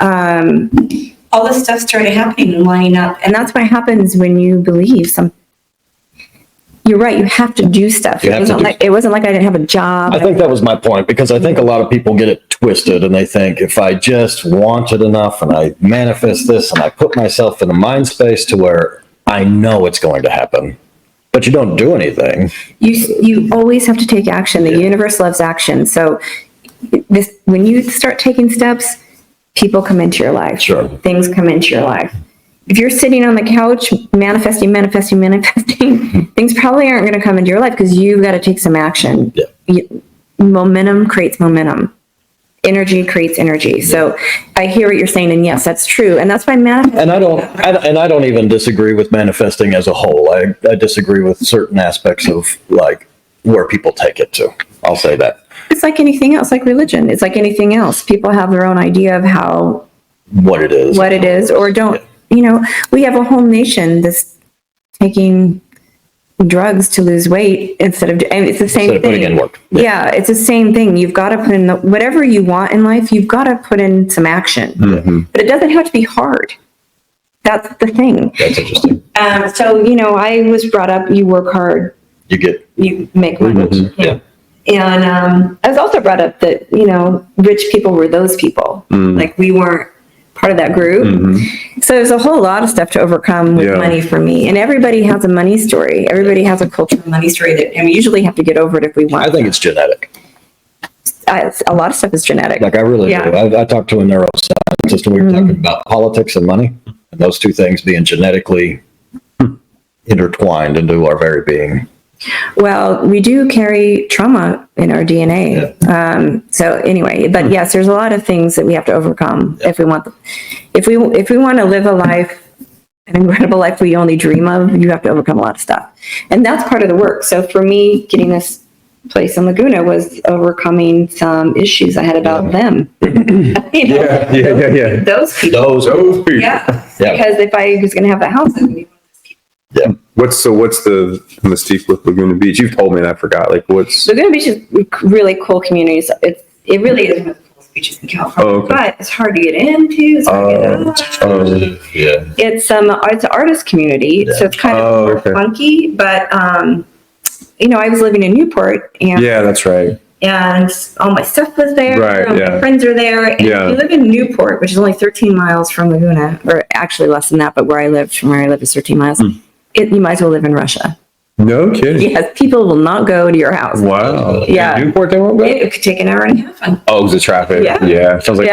All this stuff started happening and lining up. And that's what happens when you believe something. You're right. You have to do stuff. It wasn't like I didn't have a job. I think that was my point, because I think a lot of people get it twisted and they think if I just want it enough and I manifest this and I put myself in a mind space to where I know it's going to happen, but you don't do anything. You always have to take action. The universe loves action. So when you start taking steps, people come into your life. Sure. Things come into your life. If you're sitting on the couch manifesting, things probably aren't going to come into your life because you've got to take some action. Yeah. Momentum creates momentum. Energy creates energy. So I hear what you're saying, and yes, that's true. And that's why manifesting. And I don't even disagree with manifesting as a whole. I disagree with certain aspects of like where people take it to. I'll say that. It's like anything else, like religion. It's like anything else. People have their own idea of what it is, or don't. We have a whole nation that's taking drugs to lose weight instead of, and it's the same thing. Putting in work. Yeah, it's the same thing. You've got to put in whatever you want in life, you've got to put in some action. Mm-hmm. But it doesn't have to be hard. That's the thing. That's interesting. So, I was brought up, you work hard, you make money. Mm-hmm. Yeah. And I was also brought up that, rich people were those people. Like we weren't part of that group. Mm-hmm. So there's a whole lot of stuff to overcome with money for me. And everybody has a money story. Everybody has a cultural money story and we usually have to get over it if we want. I think it's genetic. A lot of stuff is genetic. Like I really do. I talked to a neuroscientist and we were talking about politics and money, and those two things being genetically intertwined into our very being. Well, we do carry trauma in our DNA. Yeah. So anyway, but yes, there's a lot of things that we have to overcome if we want to live a life, an incredible life we only dream of. You have to overcome a lot of stuff, and that's part of the work. So for me, getting this place in Laguna was overcoming some issues I had about them. Yeah. Those people. Those people. Yeah. Because if I was going to have the house, yeah. What's the mystique with Laguna Beach? You've told me and I forgot. Like Laguna Beach is really cool community. So it really is one of the coolest beaches in California. But it's hard to get into. It's hard to get out. It's an artist community, so it's kind of more funky. But I was living in Newport, and that's right. And all my stuff was there. Right. My friends are there. And if you live in Newport, which is only 13 miles from Laguna, or actually less than that, but from where I live is 13 miles. You might as well live in Russia. No kidding. Yes, people will not go to your house. Wow. Yeah. In Newport, they won't go? It could take an hour and a half. Oh, the traffic. Yeah. Sounds like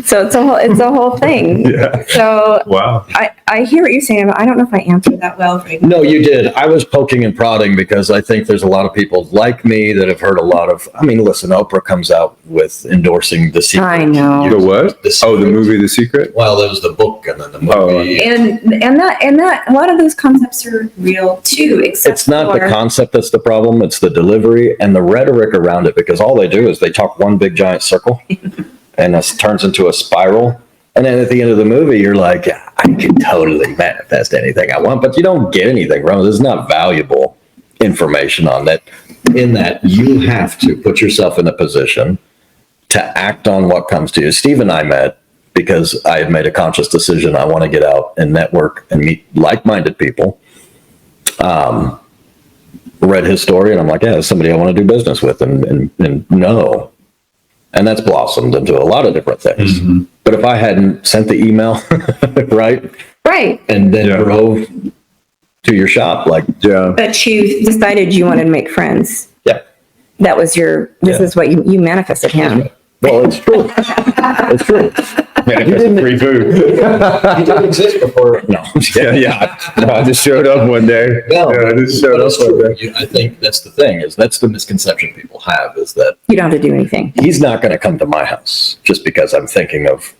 So it's a whole thing. Yeah. So wow. I hear what you're saying, but I don't know if I answered that well. No, you did. I was poking and prodding because I think there's a lot of people like me that have heard a lot of, listen, Oprah comes out with endorsing The Secret. I know. The what? The movie The Secret? Well, there was the book and then the movie. And that a lot of those concepts are real too, except it's not the concept that's the problem, it's the delivery and the rhetoric around it, because all they do is they talk one big giant circle and it turns into a spiral. And then at the end of the movie, you're like, I can totally manifest anything I want, but you don't get anything from it. There's not valuable information on that. In that, you have to put yourself in a position to act on what comes to you. Steve and I met because I had made a conscious decision. I want to get out and network and meet like-minded people. Read his story and I'm like, that's somebody I want to do business with and know. And that's blossomed into a lot of different things. Mm-hmm. But if I hadn't sent the email, right? And then drove to your shop, But you decided you wanted to make friends. Yeah. That was this is what you manifested him. Well, it's true. It's true. Man, you didn't free food. He didn't exist before. No. No, I just showed up one day. I just showed up one day. I think that's the thing, that's the misconception people have, is that you don't have to do anything. He's not going to come to my house just because I'm thinking of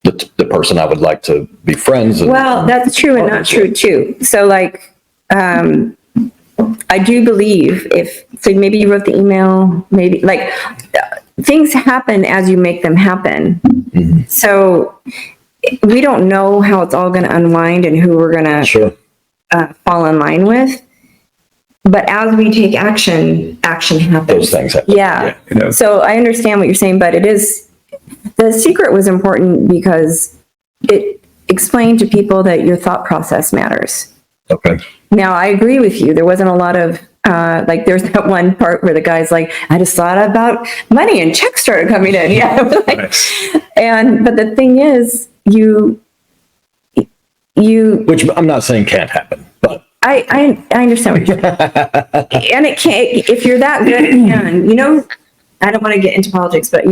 the person I would like to be friends with. Well, that's true and not true too. So I do believe maybe you wrote the email, maybe things happen as you make them happen. Mm-hmm. So we don't know how it's all going to unwind and who we're going to Sure. fall in line with. But as we take action happens. Those things happen. Yeah. You know, So I understand what you're saying, but the secret was important because it explained to people that your thought process matters. Okay. Now, I agree with you. There wasn't a lot of, like, there's that one part where the guy's like, I just thought about money and checks started coming in. Yeah. But the thing is, you, Which I'm not saying can't happen, but. I understand what you're saying. And it can't, if you're that good, you know, I don't want to get into politics, but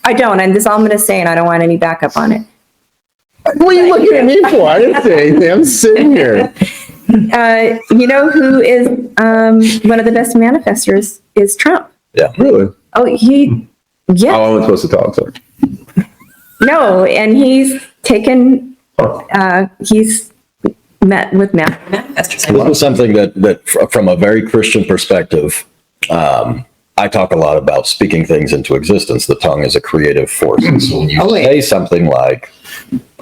I don't. And this is all I'm going to say, and I don't want any backup on it. what are you looking at me for? I didn't say anything. I'm sitting here. You know who is one of the best manifestors is Trump. Yeah. Really? Oh, yeah. Oh, I wasn't supposed to talk, sorry. No, and he's taken, he's met with manifestors. This was something that from a very Christian perspective, I talk a lot about speaking things into existence. The tongue is a creative force. And so when you say something like,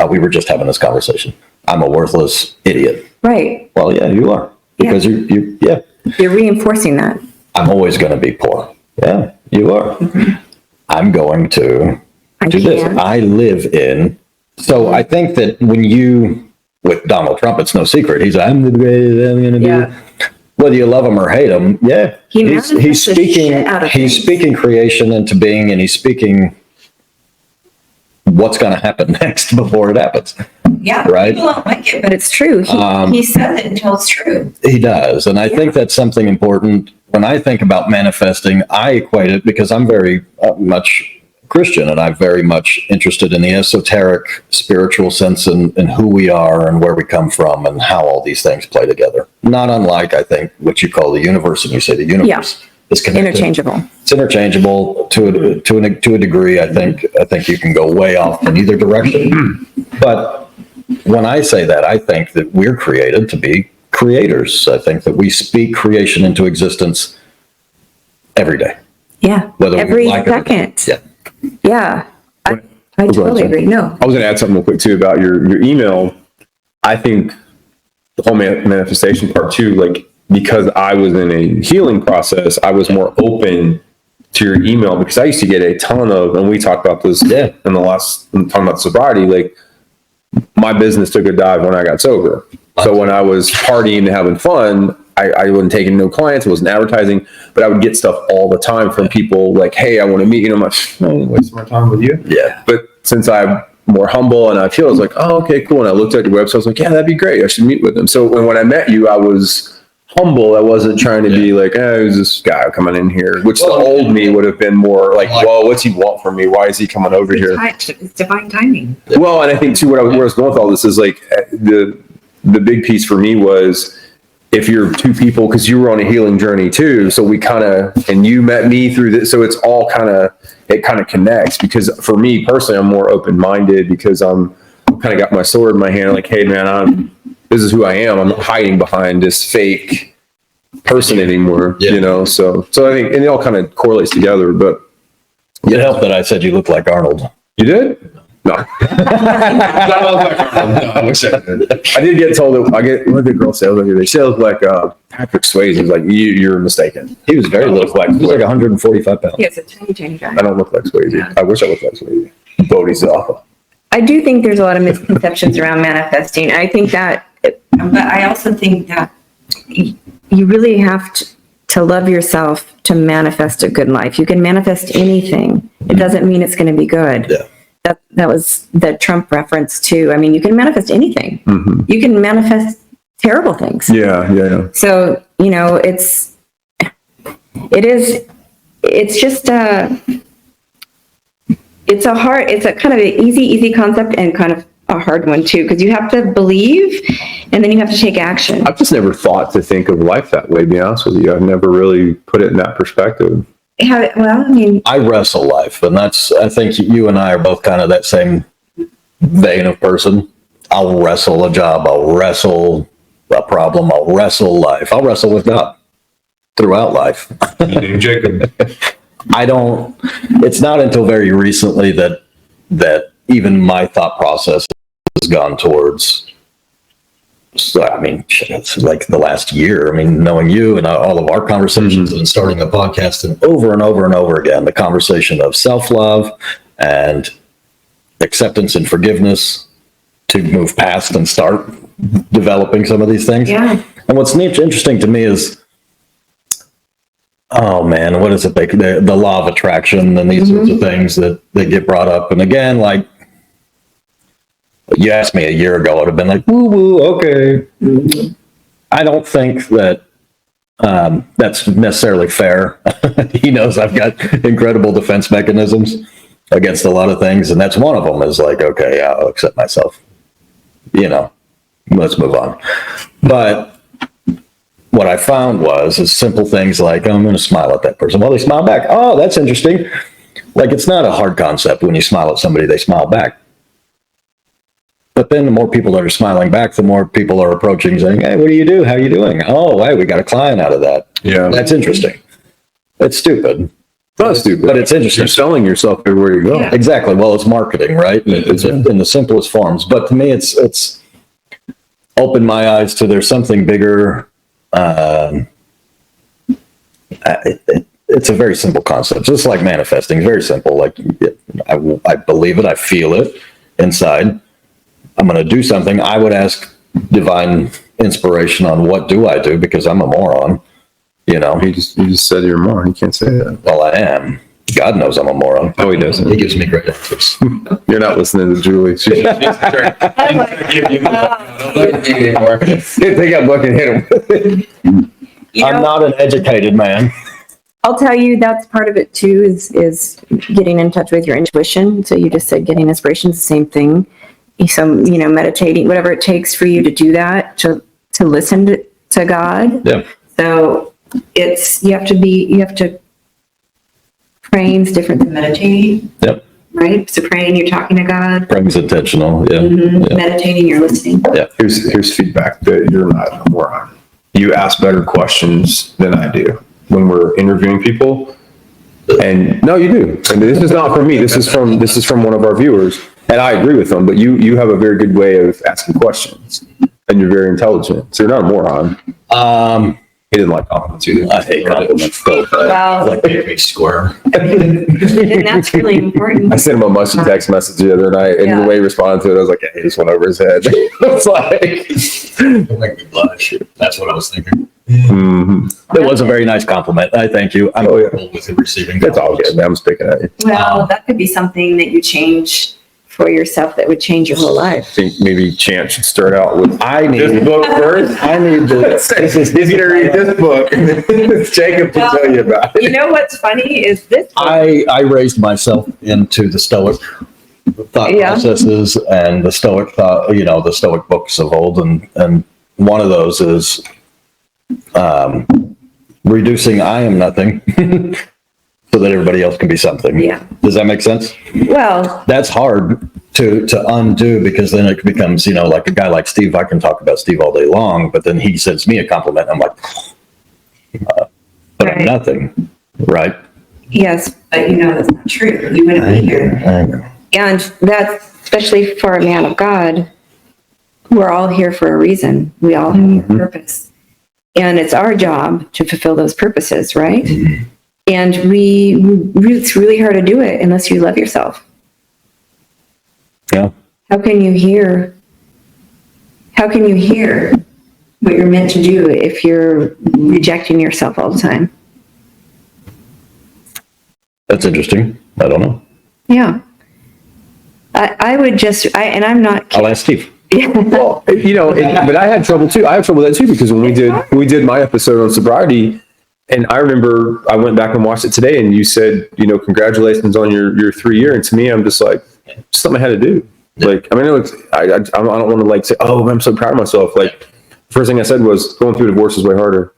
we were just having this conversation, I'm a worthless idiot. Right. Well, yeah, you are. Because You're reinforcing that. I'm always going to be poor. Yeah, you are. I'm going to do this. I live in. So I think that with Donald Trump, it's no secret. He's, I'm the greatest, I'm going to be. Whether you love him or hate him, he's speaking creation into being, and he's speaking what's going to happen next before it happens. Yeah, right? People don't like it, but it's true. He says it until it's true. He does, and I think that's something important. When I think about manifesting, I equate it because I'm very much Christian, and I'm very much interested in the esoteric spiritual sense and who we are and where we come from and how all these things play together. Not unlike, I think, what you call the universe, and you say the universe is connected. Interchangeable. It's interchangeable to a degree. I think you can go way off in either direction. But when I say that, I think that we're created to be creators. I think that we speak creation into existence every day. Yeah. Whether every like second. Yeah. Yeah. I totally agree. No. I was going to add something real quick too about your email. I think the whole manifestation part too, like, because I was in a healing process, I was more open to your email because I used to get a ton of, and we talked about this in the last, talking about sobriety, like my business took a dive when I got sober. So when I was partying and having fun, I wasn't taking no clients, I wasn't advertising, but I would get stuff all the time from people like, hey, I want to meet you. And I'm like, I don't waste my time with you. Yeah. But since I'm more humble and I feel, I was like, oh, okay, cool. And I looked at your website, I was like, yeah, that'd be great. I should meet with them. So when I met you, I was humble. I wasn't trying to be like, who's this guy coming in here? Which the old me would have been more like, well, what's he want from me? Why is he coming over here? It's divine timing. Well, and I think too, where I was going with all this is like the big piece for me was, if you're two people, because you were on a healing journey too, so we kind of, and you met me through this, so it's all it kind of connects. Because for me personally, I'm more open-minded because I'm kind of got my sword in my hand, like, hey man, this is who I am. I'm not hiding behind this fake person anymore, you know. So I think, and it all kind of correlates together. But it helped that I said you look like Arnold. You did? No. I wish I did. I did get told that what did the girl say? They said it looked like Patrick Swayze. He's like, you're mistaken. He was very little like, he was like 145 pounds. He has a tiny guy. I don't look like Swayze. Yeah. I wish I looked like Swayze. Bodhisattva. I do think there's a lot of misconceptions around manifesting. I think that, but I also think that you really have to love yourself to manifest a good life. You can manifest anything. It doesn't mean it's going to be good. Yeah. That was the Trump reference too. I mean, you can manifest anything. Mm-hmm. You can manifest terrible things. Yeah. So, it's just it's a kind of an easy concept and kind of a hard one too, because you have to believe and then you have to take action. I've just never thought to think of life that way, to be honest with you. I've never really put it in that perspective. I wrestle life, and I think you and I are both kind of that same vein of person. I'll wrestle a job, I'll wrestle a problem, I'll wrestle life, I'll wrestle with God throughout life. Jacob. It's not until very recently that even my thought process has gone towards, so, I mean, it's like the last year. I mean, knowing you and all of our conversations and starting the podcast, and over again, the conversation of self-love and acceptance and forgiveness to move past and start developing some of these things. Yeah. And what's interesting to me is, oh man, what is it? The law of attraction and these sorts of things that get brought up. And again, like, you asked me a year ago, I'd have been like, woo woo, okay. I don't think that that's necessarily fair. He knows I've got incredible defense mechanisms against a lot of things, and that's one of them. Is like, okay, I'll accept myself. You know, let's move on. But what I found is simple things like, I'm going to smile at that person. Well, they smile back. Oh, that's interesting. Like, it's not a hard concept. When you smile at somebody, they smile back. But then the more people that are smiling back, the more people are approaching saying, hey, what do you do? How are you doing? Oh, hey, we got a client out of that. Yeah. That's interesting. It's stupid. It's not stupid. But it's interesting. You're selling yourself everywhere you go. Yeah. Exactly. Well, it's marketing, right? It's in the simplest forms. But to me, it's opened my eyes to there's something bigger. It's a very simple concept. Just like manifesting, very simple. Like, I believe it. I feel it inside. I'm going to do something. I would ask divine inspiration on what do I do, because I'm a moron. You know, You just said you're a moron. You can't say that. well, I am. God knows I'm a moron. Oh, he doesn't. He gives me great answers. You're not listening to Julie. She's trying to give you anymore. Take that book and hit him. I'm not an educated man. I'll tell you, that's part of it too, is getting in touch with your intuition. So you just said getting inspiration is the same thing. Some, meditating, whatever it takes for you to do that, to listen to God. Yeah. So you have to, praying's different than meditating, Yep. right? So praying, you're talking to God. Praying's intentional. Yeah. Yeah. Meditating, you're listening. Here's feedback that you're not a moron. You ask better questions than I do when we're interviewing people. And no, you do. And this is not from me. This is from one of our viewers. And I agree with them, but you have a very good way of asking questions, and you're very intelligent. So you're not a moron. He didn't like compliments either. I hate compliments. Well, Like, make me square. and that's really important. I sent him a mushy text message the other night, and the way he responded to it, I was like, hey, this went over his head. It's like, Don't make me blush. That's what I was thinking. mm-hmm. It was a very nice compliment. I thank you. I'm yeah. with receiving. It's all good, man. I'm speaking at you. Well, that could be something that you change for yourself that would change your whole I life. think maybe Chance should start out with I need this book first. I need to. He's gonna read this book. Jacob can tell you about it. You know what's funny is this. I raised myself into the Stoic thought processes and the Stoic thought, the Stoic books of old, and one of those is reducing I am nothing so that everybody else can be something. Yeah. Does that make sense? Well, That's hard to undo, because then it becomes, like a guy like Steve. I can talk about Steve all day long, but then he sends me a compliment. I'm like, but Right. I'm nothing, right? yes, but that's not true. You wouldn't be here. I know. And that's, especially for a man of God, we're all here for a reason. We all have a purpose. And it's our job to fulfill those purposes, right? And it's really hard to do it unless you love yourself. Yeah. How can you hear what you're meant to do if you're rejecting yourself all the time? That's interesting. I don't know. Yeah. I would just, and I'm not I'll ask Steve. Well, but I had trouble too. I have trouble with that too, because when we did my episode on sobriety, and I remember I went back and watched it today, and you said, congratulations on your 3 year. And to me, I'm just like, just something I had to do. Like, I mean, I don't want to say, oh, I'm so proud of myself. Like, the first thing I said was, going through a divorce is way harder.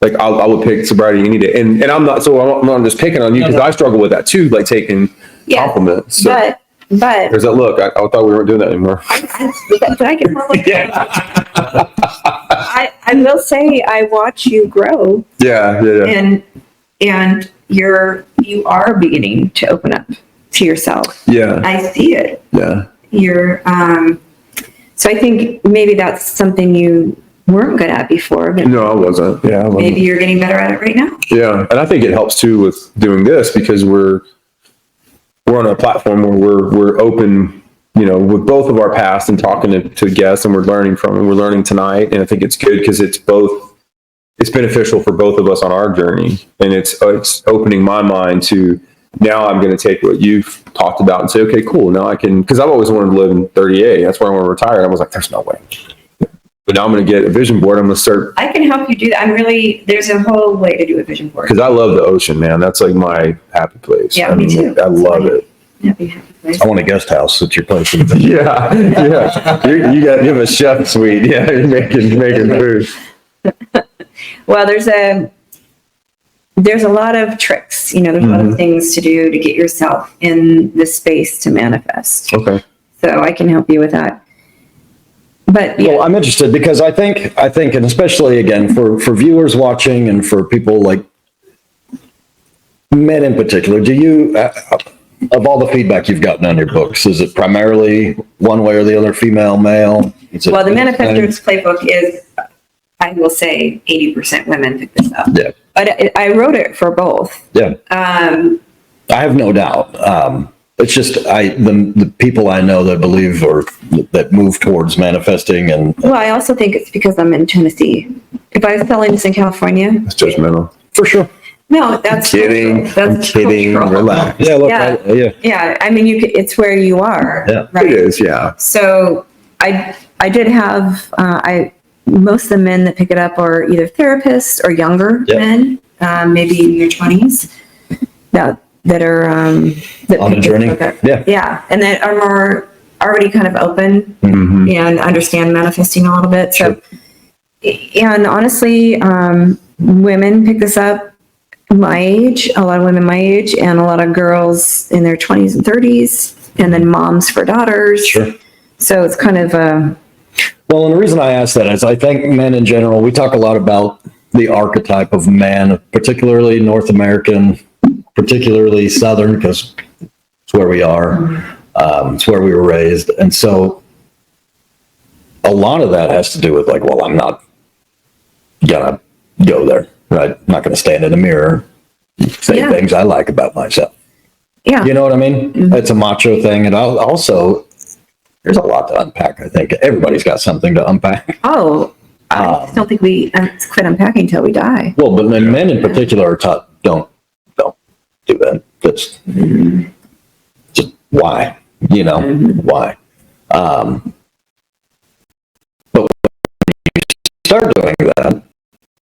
Like, I would pick sobriety any day. And I'm not just picking on you, because I struggle with that too, like taking compliments. So, but there's that look. I thought we weren't doing that anymore. I can I will say I watch you grow, Yeah. and you are beginning to open up. to yourself. Yeah. I see it. Yeah. You're, So I think maybe that's something you weren't good at before, but No, I wasn't. Yeah. I wasn't. maybe you're getting better at it right now. Yeah. And I think it helps too with doing this because we're on a platform where we're open, with both of our past and talking to guests, and we're learning from them. We're learning tonight. And I think it's good because it's beneficial for both of us on our journey. And it's opening my mind to, now I'm going to take what you've talked about and say, okay, cool. Now I can, because I've always wanted to live in 38. That's where I want to retire. I was like, there's no way. But now I'm going to get a vision board. I'm going to start. I can help you do that. There's a whole way to do a vision board. Because I love the ocean, man. That's like my happy place. Yeah, me too. I love it. Happy place. I want a guest house at your place. Yeah. You have a chef suite. Yeah, you're making food. well, there's a lot of tricks, there's a lot of things to do to get yourself in the space to manifest. Okay. So I can help you with that. But yeah. Well, I'm interested because I think, and especially again, for viewers watching and for people like men in particular, do you, of all the feedback you've gotten on your books, is it primarily one way or the other, female, male? Well, the Manifestor's Playbook is, I will say, 80% women pick this up. Yeah. But I wrote it for both. Yeah. I have no doubt. It's just the people I know that believe or that move towards manifesting and. Well, I also think it's because I'm in Tennessee. If I was selling this in California. It's judgmental. For sure. No, that's kidding. That's I'm kidding. cultural. Relax. Yeah. Look. Yeah. Yeah. I mean, it's where you are. Yeah. Right. It is. Yeah. So I did have, most of the men that pick it up are either therapists or younger men, maybe in your 20s, that are that On a journey. Yeah, and that are more already kind of open and understand manifesting a little bit. So, and honestly, women pick this up my age, a lot of women my age, and a lot of girls in their 20s and 30s, and then moms for daughters. Sure. So it's kind of Well, and the reason I ask that is I think men in general, we talk a lot about the archetype of man, particularly North American, particularly Southern, because it's where we are. It's where we were raised. And so a lot of that has to do with like, well, I'm not going to go there, right? I'm not going to stand in the mirror, say things I like about myself. Yeah. You know what I mean? It's a macho thing. And also, there's a lot to unpack. I think everybody's got something to unpack. Oh, I just don't think we quit unpacking until we die. Well, but men in particular are taught, don't do that. That's just why, why. But when you start doing that,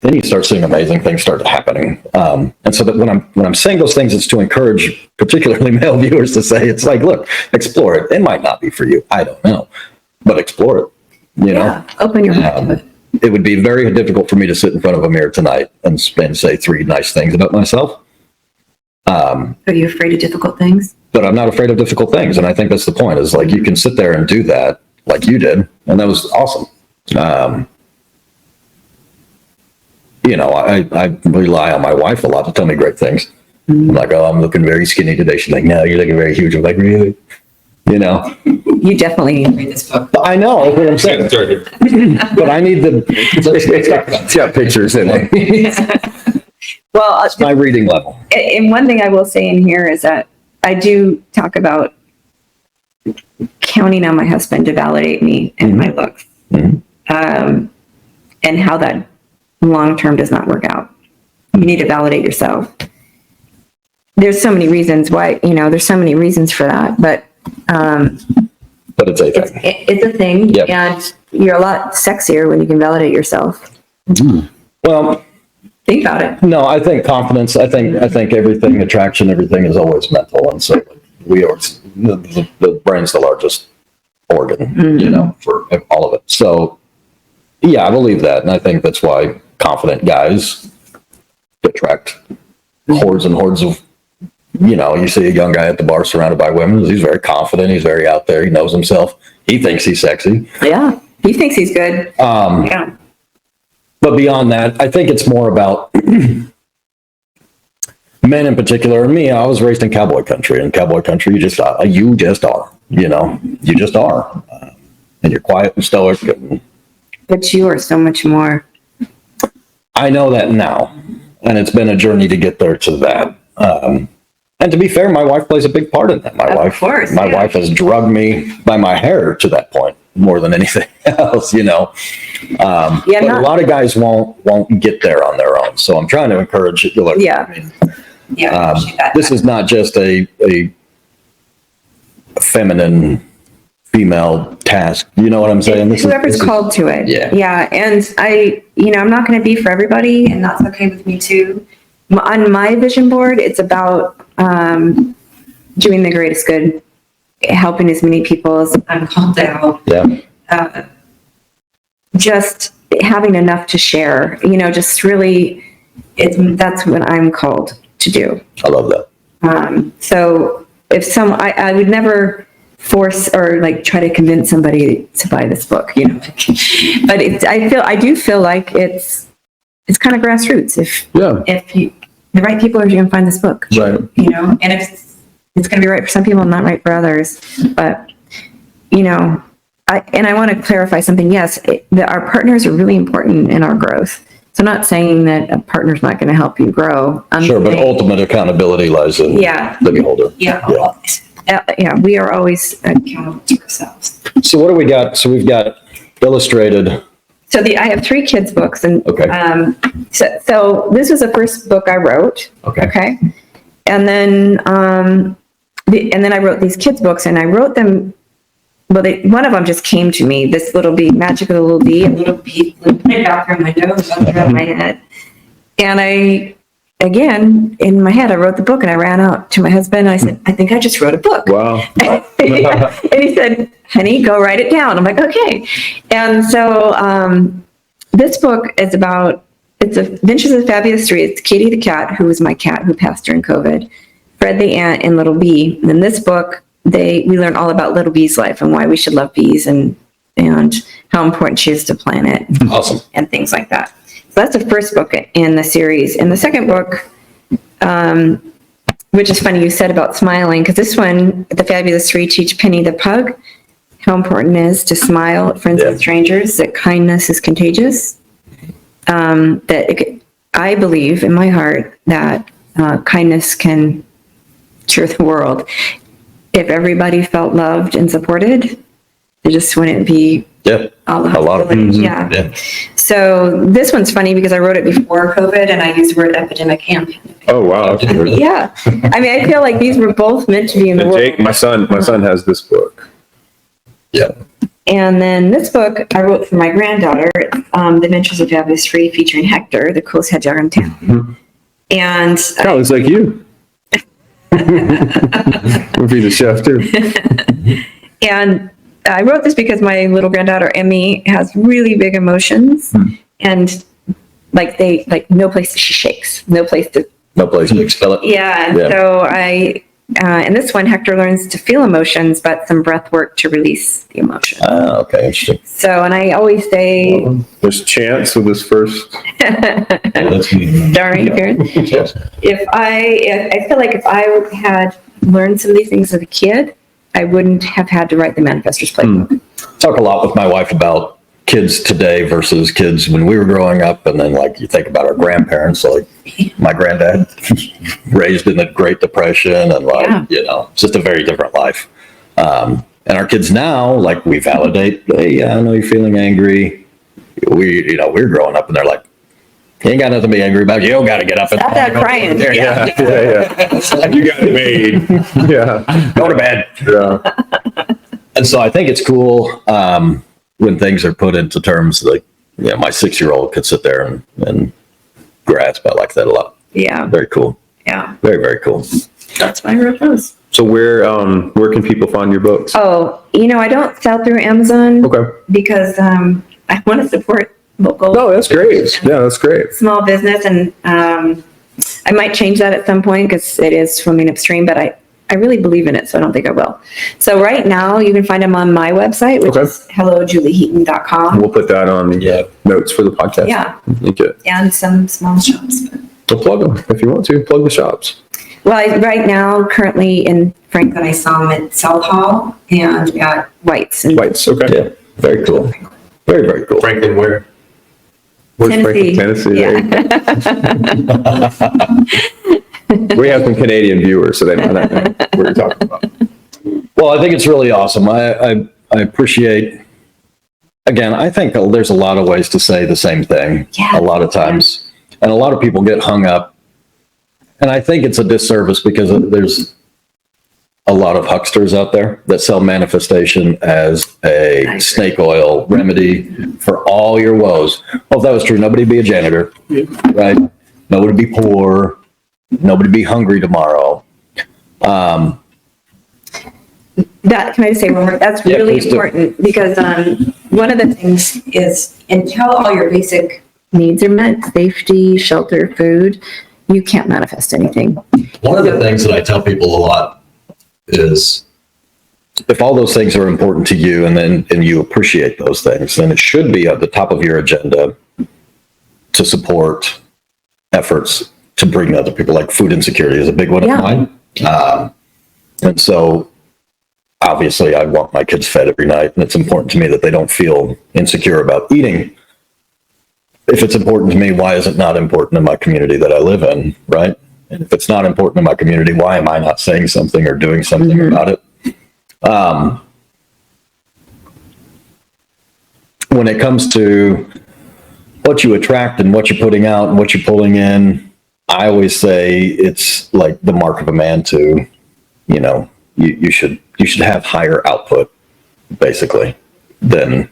then you start seeing amazing things start happening. And so that when I'm saying those things, it's to encourage particularly male viewers to say, it's like, look, explore it. It might not be for you. I don't know, but explore it, Yeah, open your heart to it. It would be very difficult for me to sit in front of a mirror tonight and say 3 nice things about myself. Are you afraid of difficult things? But I'm not afraid of difficult things. And I think that's the point, is like, you can sit there and do that like you did. And that was awesome. I rely on my wife a lot to tell me great things. I'm like, oh, I'm looking very skinny today. She's like, no, you're looking very huge. I'm like, really? You definitely need to read this book. But I know, that's what I'm saying. But I need It's got pictures in it. Well, it's my reading level. And one thing I will say in here is that I do talk about counting on my husband to validate me and my looks, and how that long-term does not work out. You need to validate yourself. There's so many reasons why, there's so many reasons for that, but it's a thing. It's a thing. Yep. And you're a lot sexier when you can validate yourself. Well, think about it. No, I think confidence, I think everything, attraction, everything is always mental. And so the brain's the largest organ, for all of it. So yeah, I believe that. And I think that's why confident guys attract hordes and hordes of, you see a young guy at the bar surrounded by women. He's very confident. He's very out there. He knows himself. He thinks he's sexy. Yeah. He thinks he's good. Yeah. But beyond that, I think it's more about men in particular, and me, I was raised in cowboy country. In cowboy country, you just are, you just are. And you're quiet and stoic. And But you are so much more. I know that now, and it's been a journey to get there to that. And to be fair, my wife plays a big part in that. My wife has drugged me by my hair to that point more than anything else, but a lot of guys won't get there on their own. So I'm trying to encourage you. Look, this is not just a feminine female task. You know what I'm saying? Whoever's called to it. Yeah. And I'm not going to be for everybody, and that's okay with me too. On my vision board, it's about doing the greatest good, helping as many people as I'm called to help. Yeah. Just having enough to share, just really, that's what I'm called to do. I love that. So if I would never force or like try to convince somebody to buy this book, but I do feel like it's kind of grassroots. If the right people are going to find this book, Right. and if it's going to be right for some people and not right for others, but I want to clarify something. Yes, that our partners are really important in our growth. So I'm not saying that a partner's not going to help you grow. Sure, but ultimate accountability lies in the beholder. Yeah, we are always accountable to ourselves. So what do we got? So we've got illustrated. So I have 3 kids books, and Okay. So this was the first book I wrote. Okay. And then I wrote these kids books, and I wrote them. Well, one of them just came to me. This little bee, magical little bee, a little bee flew right out through my nose, up through my head. And again, in my head, I wrote the book, and I ran out to my husband, and I said, I think I just wrote a book. Wow. And he said, honey, go write it down. I'm like, okay. And so this book is it's Adventures of the Fabulous 3. It's Katie the cat, who was my cat who passed during COVID, Fred the ant, and Little Bee. And in this book, we learn all about Little Bee's life and why we should love bees and how important she is to the planet. Awesome. And things like that. So that's the first book in the series. And the second book, which is funny you said about smiling, because this one, The Fabulous 3, teach Penny the pug how important it is to smile at friends and strangers, that kindness is contagious, I believe in my heart that kindness can cure the world. If everybody felt loved and supported, there just wouldn't be a lot of it. Yeah. So this one's funny because I wrote it before COVID, and I used the word epidemic and pandemic. Oh, wow. Yeah. I mean, I feel like these were both meant to be in the world. Jake, my son has this book. Yeah. And then this book I wrote for my granddaughter, The Adventures of Fabulous 3, featuring Hector, the coolest hedgehog in town. And Oh, it's like you. Would be the chef too. And I wrote this because my little granddaughter Emmy has really big emotions, and no place she shakes, no place to expel it. Yeah. So in this one, Hector learns to feel emotions, but some breath work to release the emotion. Okay, interesting. So, and I always say, There's Chance with his first. That's me. darn Karen. If I feel like if I had learned some of these things as a kid, I wouldn't have had to write the Manifestor's Playbook. Talk a lot with my wife about kids today versus kids when we were growing up, and then like you think about our grandparents, like my granddad raised in the Great Depression, and it's just a very different life. And our kids now, like we validate, hey, I know you're feeling angry. We're growing up and they're like, you ain't got nothing to be angry about. You don't got to get up and Stop that crying. Yeah. You got it made. Yeah. Go to bed. Yeah. And so I think it's cool when things are put into terms like, my 6-year-old could sit there and grasp. I like that a lot. Yeah. Very cool. Yeah. Very, very cool. That's why I wrote those. So where can people find your books? Oh, I don't sell through Amazon. Okay. Because I want to support local. Oh, that's great. Yeah, that's great. Small business, and I might change that at some point because it is swimming upstream, but I really believe in it, so I don't think I will. So right now, you can find them on my website, which is hellojulieheaton.com. We'll put that on the notes for the podcast. Yeah. Thank you. And some small shops. Well, plug them if you want to. Plug the shops. Well, right now, currently in Franklin, I saw them at South Hall and at White's. And Whites. Okay. Yeah, very cool. Very, very cool. Franklin, where? Where's Tennessee. Franklin, Tennessee? Yeah. We have some Canadian viewers, so they know that what you're talking about. Well, I think it's really awesome. I appreciate, again, I think there's a lot of ways to say the same thing Yeah. a lot of times. And a lot of people get hung up. And I think it's a disservice because there's a lot of hucksters out there that sell manifestation as a snake oil remedy for all your woes. Well, if that was true, nobody'd be a janitor, right? Nobody'd be poor. Nobody'd be hungry tomorrow. That, can I just say one more? That's Yeah, really please do. important because one of the things is until all your basic Needs are met, safety, shelter, food, you can't manifest anything. One of the things that I tell people a lot is if all those things are important to you and you appreciate those things, then it should be at the top of your agenda to support efforts to bring other people, like food insecurity is a big one of Yeah. mine. And so obviously I want my kids fed every night, and it's important to me that they don't feel insecure about eating. If it's important to me, why is it not important in my community that I live in, right? And if it's not important in my community, why am I not saying something or doing something about it? When it comes to what you attract and what you're putting out and what you're pulling in, I always say it's like the mark of a man to, you should have higher output, basically, than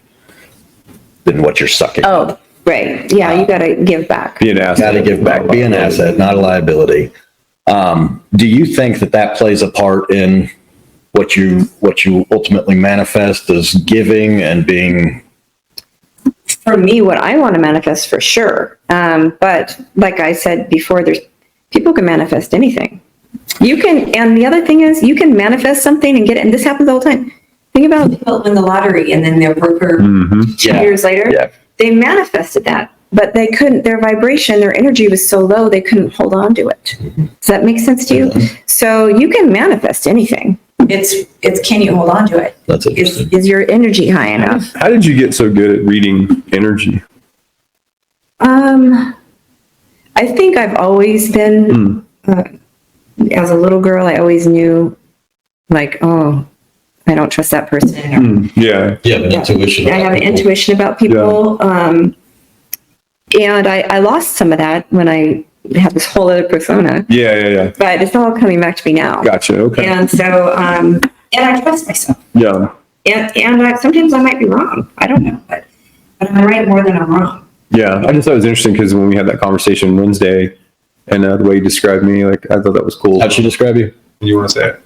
what you're sucking. Oh, right. Yeah, you gotta give back. Be an asset. Got to give back, be an asset, not a liability. Do you think that plays a part in what you ultimately manifest as giving and being? For me, what I want to manifest for sure. But like I said before, people can manifest anything. You can, and the other thing is you can manifest something and get it. And this happens all the time. Think about people win the lottery and then their broker 2 years later, Yeah. they manifested that, but they couldn't, their vibration, their energy was so low, they couldn't hold on to it. Does that make sense to you? So you can manifest anything. It's can you hold on to it? That's interesting. Is your energy high enough? How did you get so good at reading energy? I think I've always been, as a little girl, I always knew, like, oh, I don't trust that person. Or, Yeah. You have an intuition. I have an intuition about people. And I lost some of that when I had this whole other persona, Yeah. but it's all coming back to me now. Gotcha. Okay. And so, and I trust myself. Yeah. And sometimes I might be wrong. I don't know, but I'm right more than I'm wrong. Yeah. I just thought it was interesting because when we had that conversation Wednesday and the way you described me, like, I thought that was cool. How'd she describe you? You want to say it?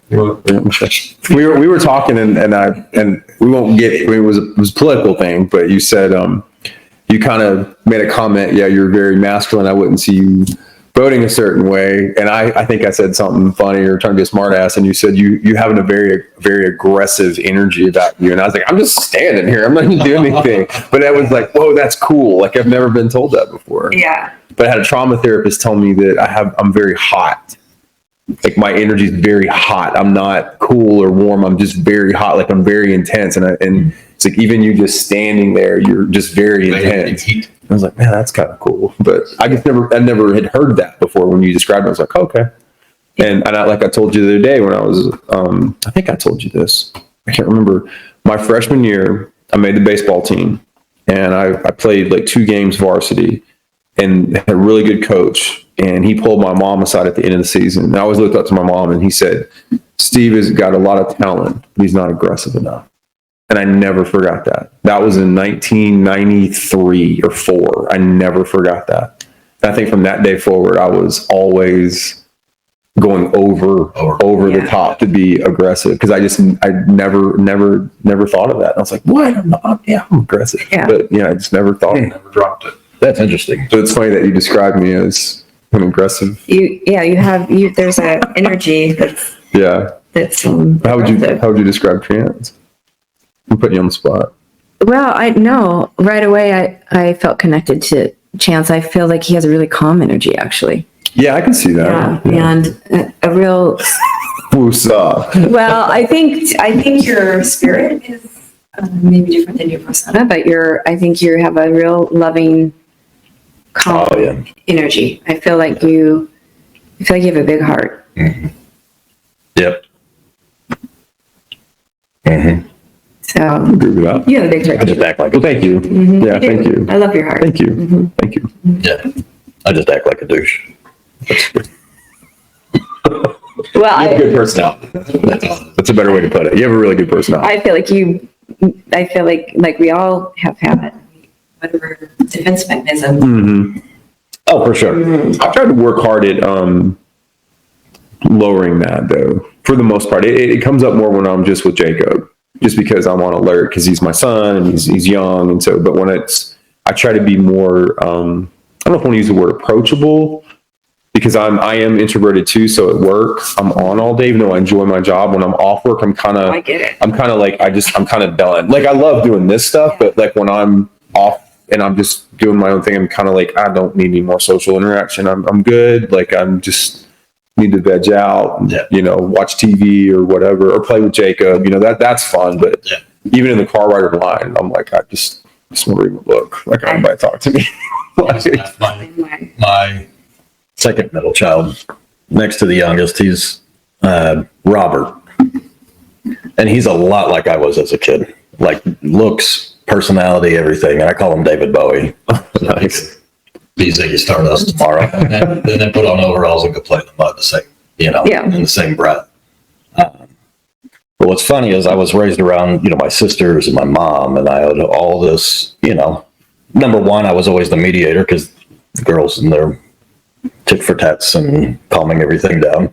We were talking and we won't get it. It was a political thing, but you said, you kind of made a comment. Yeah, you're very masculine. I wouldn't see you voting a certain way. And I think I said something funny or trying to be a smart ass. And you said you having a very, very aggressive energy about you. And I was like, I'm just standing here. I'm not going to do anything. But I was like, whoa, that's cool. Like I've never been told that before. Yeah. But I had a trauma therapist tell me that I'm very hot. Like my energy is very hot. I'm not cool or warm. I'm just very hot. Like I'm very intense. And it's like, even you just standing there, you're just very intense. I was like, man, that's kind of cool. But I never had heard that before when you described it. I was like, okay. And like I told you the other day when I was, I think I told you this. I can't remember. My freshman year, I made the baseball team and I played like 2 games varsity and had a really good coach. And he pulled my mom aside at the end of the season. And I always looked up to my mom and he said, Steve has got a lot of talent, but he's not aggressive enough. And I never forgot that. That was in 1993 or 4. I never forgot that. And I think from that day forward, I was always going over the top to be aggressive because I never thought of that. And I was like, what? I'm aggressive. Yeah. But I just never thought of it. Never dropped it. That's interesting. So it's funny that you described me as an aggressive. There's a energy that's How would you describe trance? I'm putting you on the spot. Well, I know right away I felt connected to Chance. I feel like he has a really calm energy, actually. Yeah, I can see that. And a real, Woosah. well, I think your spirit is maybe different than your persona, but I think you have a real loving, calm energy. I feel like you have a big heart. Mm-hmm. Yep. Mm-hmm. So I agree with that. you have a big heart. I just act like Well, thank you. Mhm. Yeah, You do. thank you. I love your heart. Thank you. Mhm. Thank you. yeah. I just act like a douche. Well, You have a good personality. That's a better way to put it. You have a really good personality. I feel like we all have had whatever defense mechanism. Mm-hmm. Oh, for sure. I've tried to work hard at lowering that, though. For the most part, it comes up more when I'm just with Jacob, just because I'm on alert because he's my son and he's young, and so. But when I try to be more. I don't know if I want to use the word approachable, because I am introverted too. So at work, I'm on all day, even though I enjoy my job. When I'm off work, I'm kind I get it. of like I'm kind of done. Like I love doing this stuff, but like when I'm off and I'm just doing my own thing, I'm kind of like I don't need any more social interaction. I'm good. Like I'm just need to veg out, watch TV or whatever, or play with Jacob. That's fun. But even in the car ride or line, I'm like I just want to read a book. Like everybody talk to me. My second middle child, next to the youngest, he's Robert. And he's a lot like I was as a kid. Like looks, personality, everything. And I call him David Bowie. Nice. Be Ziggy Stardust tomorrow. And then put on overalls and go play in the mud in the same breath. But what's funny is I was raised around, my sisters and my mom, and I had all this, number one, I was always the mediator because the girls and their tit for tats and calming everything down.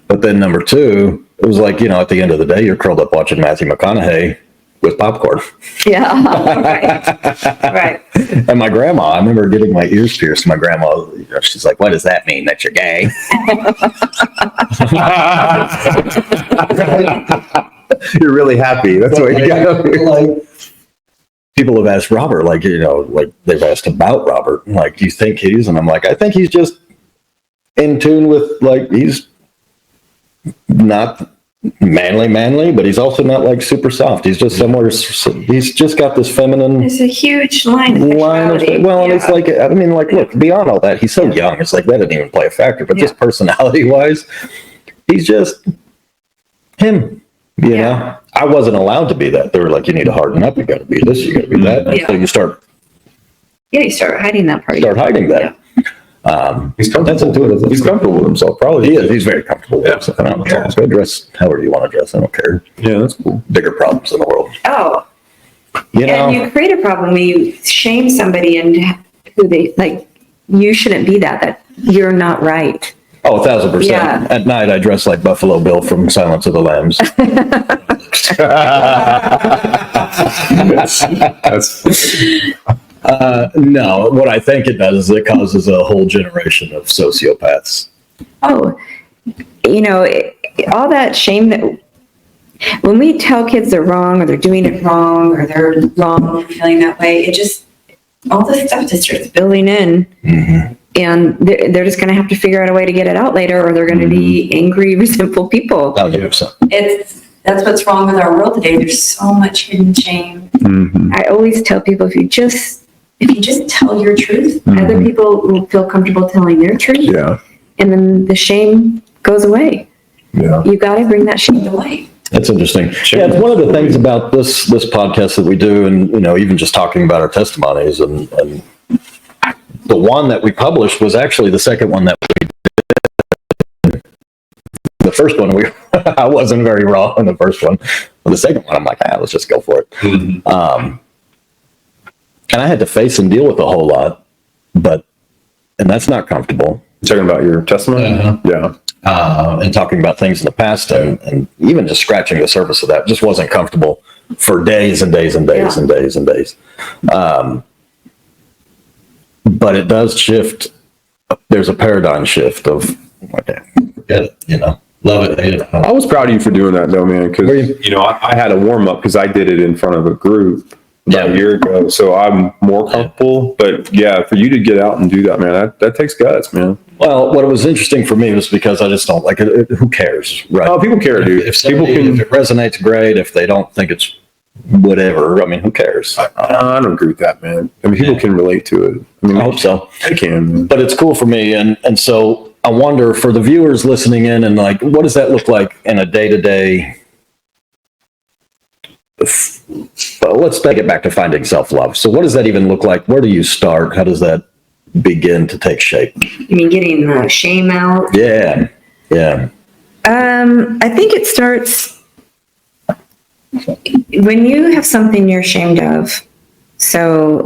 But then number two, it was like, at the end of the day, you're curled up watching Matthew McConaughey with popcorn. Yeah, right. And my grandma, I remember getting my ears pierced. My grandma, she's like, "What does that mean? That you're gay?" You're really happy. That's what you got. Like, people have asked Robert, like they've asked about Robert, like, do you think he's? And I'm like, I think he's just in tune with, like, he's not manly, but he's also not like super soft. He's just somewhere. He's just got this feminine. There's a huge line of sexuality. And it's like, look, beyond all that, he's so young. It's like that didn't even play a factor. But just personality-wise, he's just him. You know, I wasn't allowed to be that. They were like, you need to harden up. You got to be this. You got to be that. And so you start. Yeah, you start hiding that part. Start hiding that. Yeah. He's comfortable. He's comfortable with himself. Probably he is. He's very comfortable with himself. So dress however you want to dress. I don't care. Yeah, that's cool. Bigger problems in the world. Oh, You know, and you create a problem when you shame somebody and who they like. You shouldn't be that you're not right. Oh, 1,000%. Yeah. At night, I dress like Buffalo Bill from Silence of the Lambs. No, what I think it does is it causes a whole generation of sociopaths. Oh, all that shame that when we tell kids they're wrong or they're doing it wrong or they're wrong for feeling that way, it just, all this stuff just starts building in. Mm-hmm. And they're just going to have to figure out a way to get it out later, or they're going to be angry, resentful people. 1,000%. That's what's wrong with our world today. There's so much hidden shame. Mm-hmm. I always tell people if you just tell your truth, other people will feel comfortable telling their truth. Yeah. And then the shame goes away. Yeah. You got to bring that shame away. That's interesting. Yeah, it's one of the things about this podcast that we do, and even just talking about our testimonies, and the one that we published was actually the second one that we did. The first one I wasn't very raw in the first one. But the second one, I'm like, let's just go for it. Mm-hmm. And I had to face and deal with a whole lot, and that's not comfortable. Talking about your testimony? Yeah. And talking about things in the past, and even just scratching the surface of that just wasn't comfortable for days and days and days and days and days. But it does shift. There's a paradigm shift of, okay, forget it, love it, hate it. I was proud of you for doing that though, man, because I had a warm up because I did it in front of a group about a year ago. So I'm more comfortable, but yeah, for you to get out and do that, man, that takes guts, man. Well, what was interesting for me was because I just don't like it. Who cares, right? Oh, people care, dude. If it resonates, great. If they don't think it's whatever, I mean, who cares? I don't agree with that, man. I mean, people can relate to it. I mean, I hope so. They can. Man. But it's cool for me. And so I wonder for the viewers listening in and like, what does that look like in a day-to-day? Well, let's take it back to finding self-love. So what does that even look like? Where do you start? How does that begin to take shape? You mean getting the shame out? Yeah. Yeah. I think it starts when you have something you're ashamed of. So,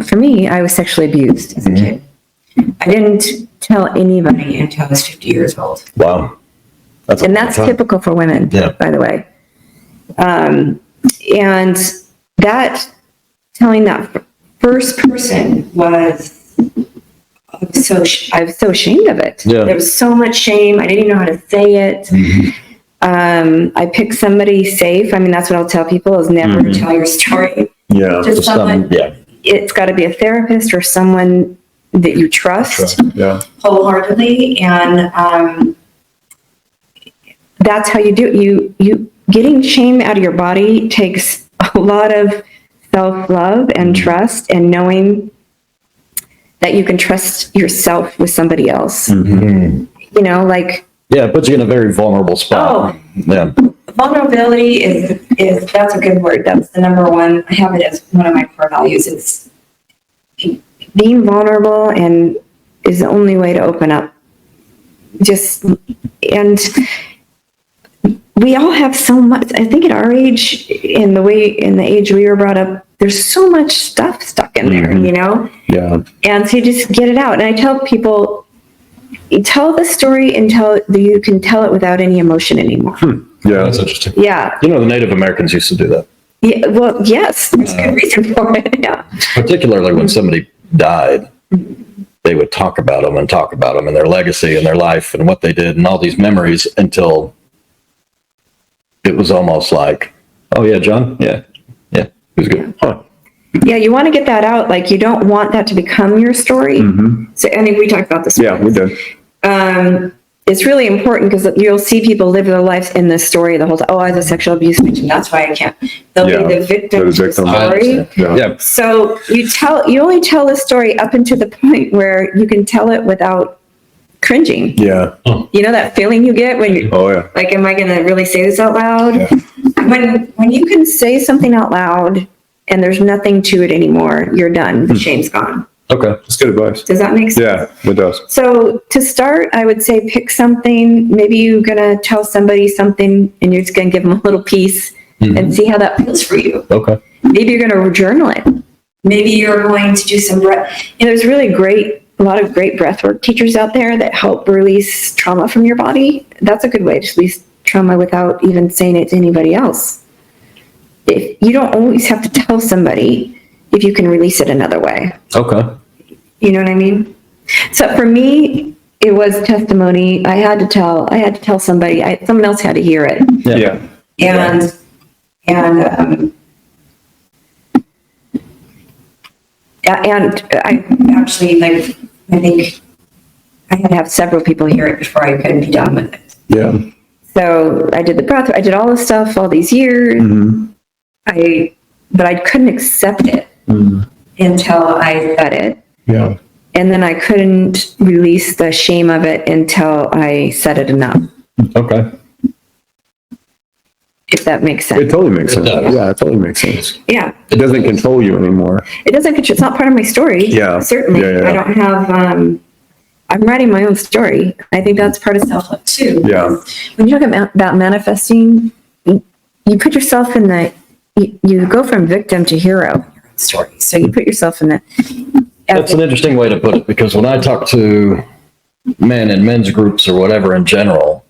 for me, I was sexually abused as a kid. I didn't tell anybody until I was 50 years old. Wow. And that's typical for women, Yeah. by the way. And that, telling that first person was, I was so ashamed of it. Yeah. There was so much shame. I didn't even know how to say it. Mm-hmm. I picked somebody safe. I mean, that's what I'll tell people is never tell your story. Yeah. To someone. Yeah. It's got to be a therapist or someone that you trust Yeah. wholeheartedly. And that's how you do it. You getting shame out of your body takes a lot of self-love and trust and knowing that you can trust yourself with somebody else. Mm-hmm. You know, like, Yeah, it puts you in a very vulnerable spot. oh, Yeah. vulnerability is that's a good word. That's the number one. I have it as one of my core values. It's being vulnerable and is the only way to open up. And we all have so much. I think at our age, in the age we were brought up, there's so much stuff stuck in there, you know? Yeah. And so you just get it out. And I tell people, you tell the story until you can tell it without any emotion anymore. Yeah. That's interesting. Yeah. You know, the Native Americans used to do that, Yeah. Well, yes, there's good reason for it. Yeah. particularly when somebody died. They would talk about them and their legacy and their life and what they did and all these memories until it was almost like, oh yeah, John, yeah, it was good. Huh. Yeah, you want to get that out. Like, you don't want that to become your story. So I think we talked about this. Yeah, we did. It's really important because you'll see people live their lives in this story the whole time. Oh, I was a sexual abuse victim. That's why I can't. They'll be the victim They're to the story. Yeah. So you only tell the story up until the point where you can tell it without cringing. Yeah. You know that feeling you get when you, Oh, yeah. like, am I going to really say this out loud? Yeah. When you can say something out loud and there's nothing to it anymore, you're done. The shame's gone. Okay. That's good advice. Does that make sense? Yeah, it does. So to start, I would say pick something. Maybe you're going to tell somebody something and you're just going to give them a little piece and see how that feels for you. Okay. Maybe you're going to journal it. Maybe you're going to do some breath. There's really a lot of great breathwork teachers out there that help release trauma from your body. That's a good way to release trauma without even saying it to anybody else. If you don't always have to tell somebody if you can release it another way. Okay. You know what I mean? So for me, it was testimony. I had to tell somebody, someone else had to hear it. Yeah. And I actually, like, I think I had to have several people hear it before I could be done with it. Yeah. So I did the breath, I did all this stuff all these years. But I couldn't accept it until I said it. Yeah. And then I couldn't release the shame of it until I said it enough, Okay. if that makes sense. It totally makes sense. does. Yeah, it totally makes sense. Yeah. It doesn't control you anymore. It doesn't, it's not part of my story. Yeah. Certainly. Yeah. I don't have, I'm writing my own story. I think that's part of self-love too. Yeah. When you talk about manifesting, you put yourself in you go from victim to hero in your own story. So you put yourself in That's an interesting way to put it, because when I talk to men in men's groups or whatever in general,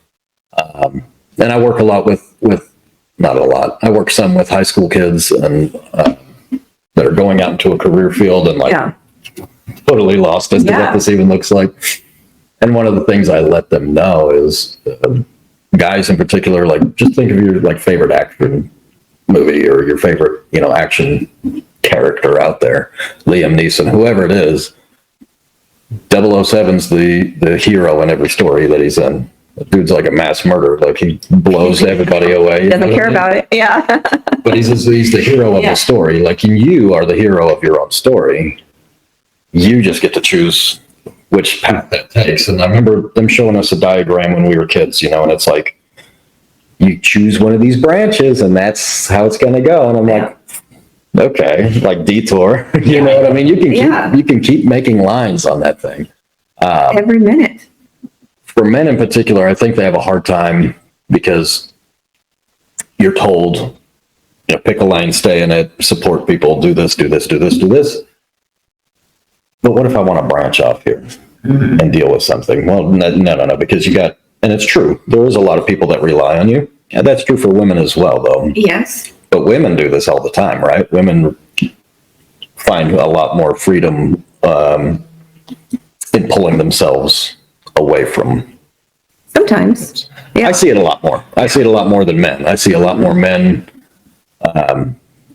and I work a lot with not a lot, I work some with high school kids and that are going out into a career field and totally lost as to what this even looks like. And one of the things I let them know is guys in particular, like, just think of your favorite action movie or your favorite, action character out there, Liam Neeson, whoever it is. 007's the hero in every story that he's in. The dude's like a mass murderer. Like he blows everybody away. Doesn't care about it. Yeah. But he's the hero of the story. Like you are the hero of your own story. You just get to choose which path that takes. And I remember them showing us a diagram when we were kids, you know, and it's like, you choose one of these branches and that's how it's going to go. And I'm like, okay, like detour, you know what I mean? You can keep making lines on that thing. Every minute. For men in particular, I think they have a hard time because you're told, you know, pick a lane, stay in it, support people, do this, do this, do this, do this. But what if I want to branch off here and deal with something? Well, no, because you got, and it's true, there is a lot of people that rely on you. And that's true for women as well, though. Yes. But women do this all the time, right? Women find a lot more freedom in pulling themselves away from. Sometimes. Yeah. I see it a lot more. I see it a lot more than men. I see a lot more men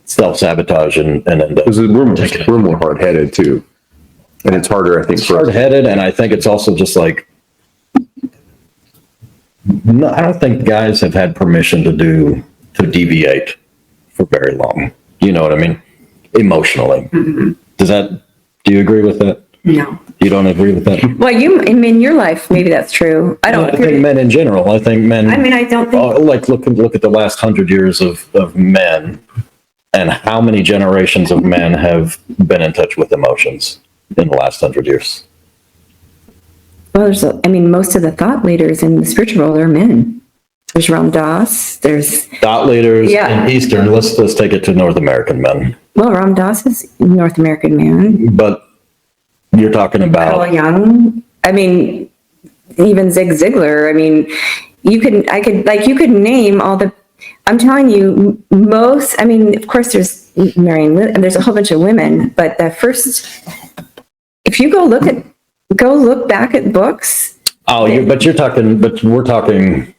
self-sabotage and end up. Because we're more hard-headed too. And it's harder, I think. It's hard-headed, and I think it's also just like, no, I don't think guys have had permission to deviate for very long. You know what I mean? Emotionally. Mm-hmm. Do you agree with that? No. You don't agree with that? Well, in your life, maybe that's true. I don't I think men in general. I think men. I mean, I don't think. Like look at the last 100 years of men, and how many generations of men have been in touch with emotions in the last 100 years. Well, most of the thought leaders in the spiritual world are men. There's Ram Dass. There's thought leaders in Eastern. Let's take it to North American men. Well, Ram Dass is a North American man. But you're talking about Carl Jung. I mean, even Zig Ziglar. I mean, you could name all the. I'm telling you, most. I mean, of course, there's Marion, and there's a whole bunch of women. But the first, if you go look back at books. Oh, we're talking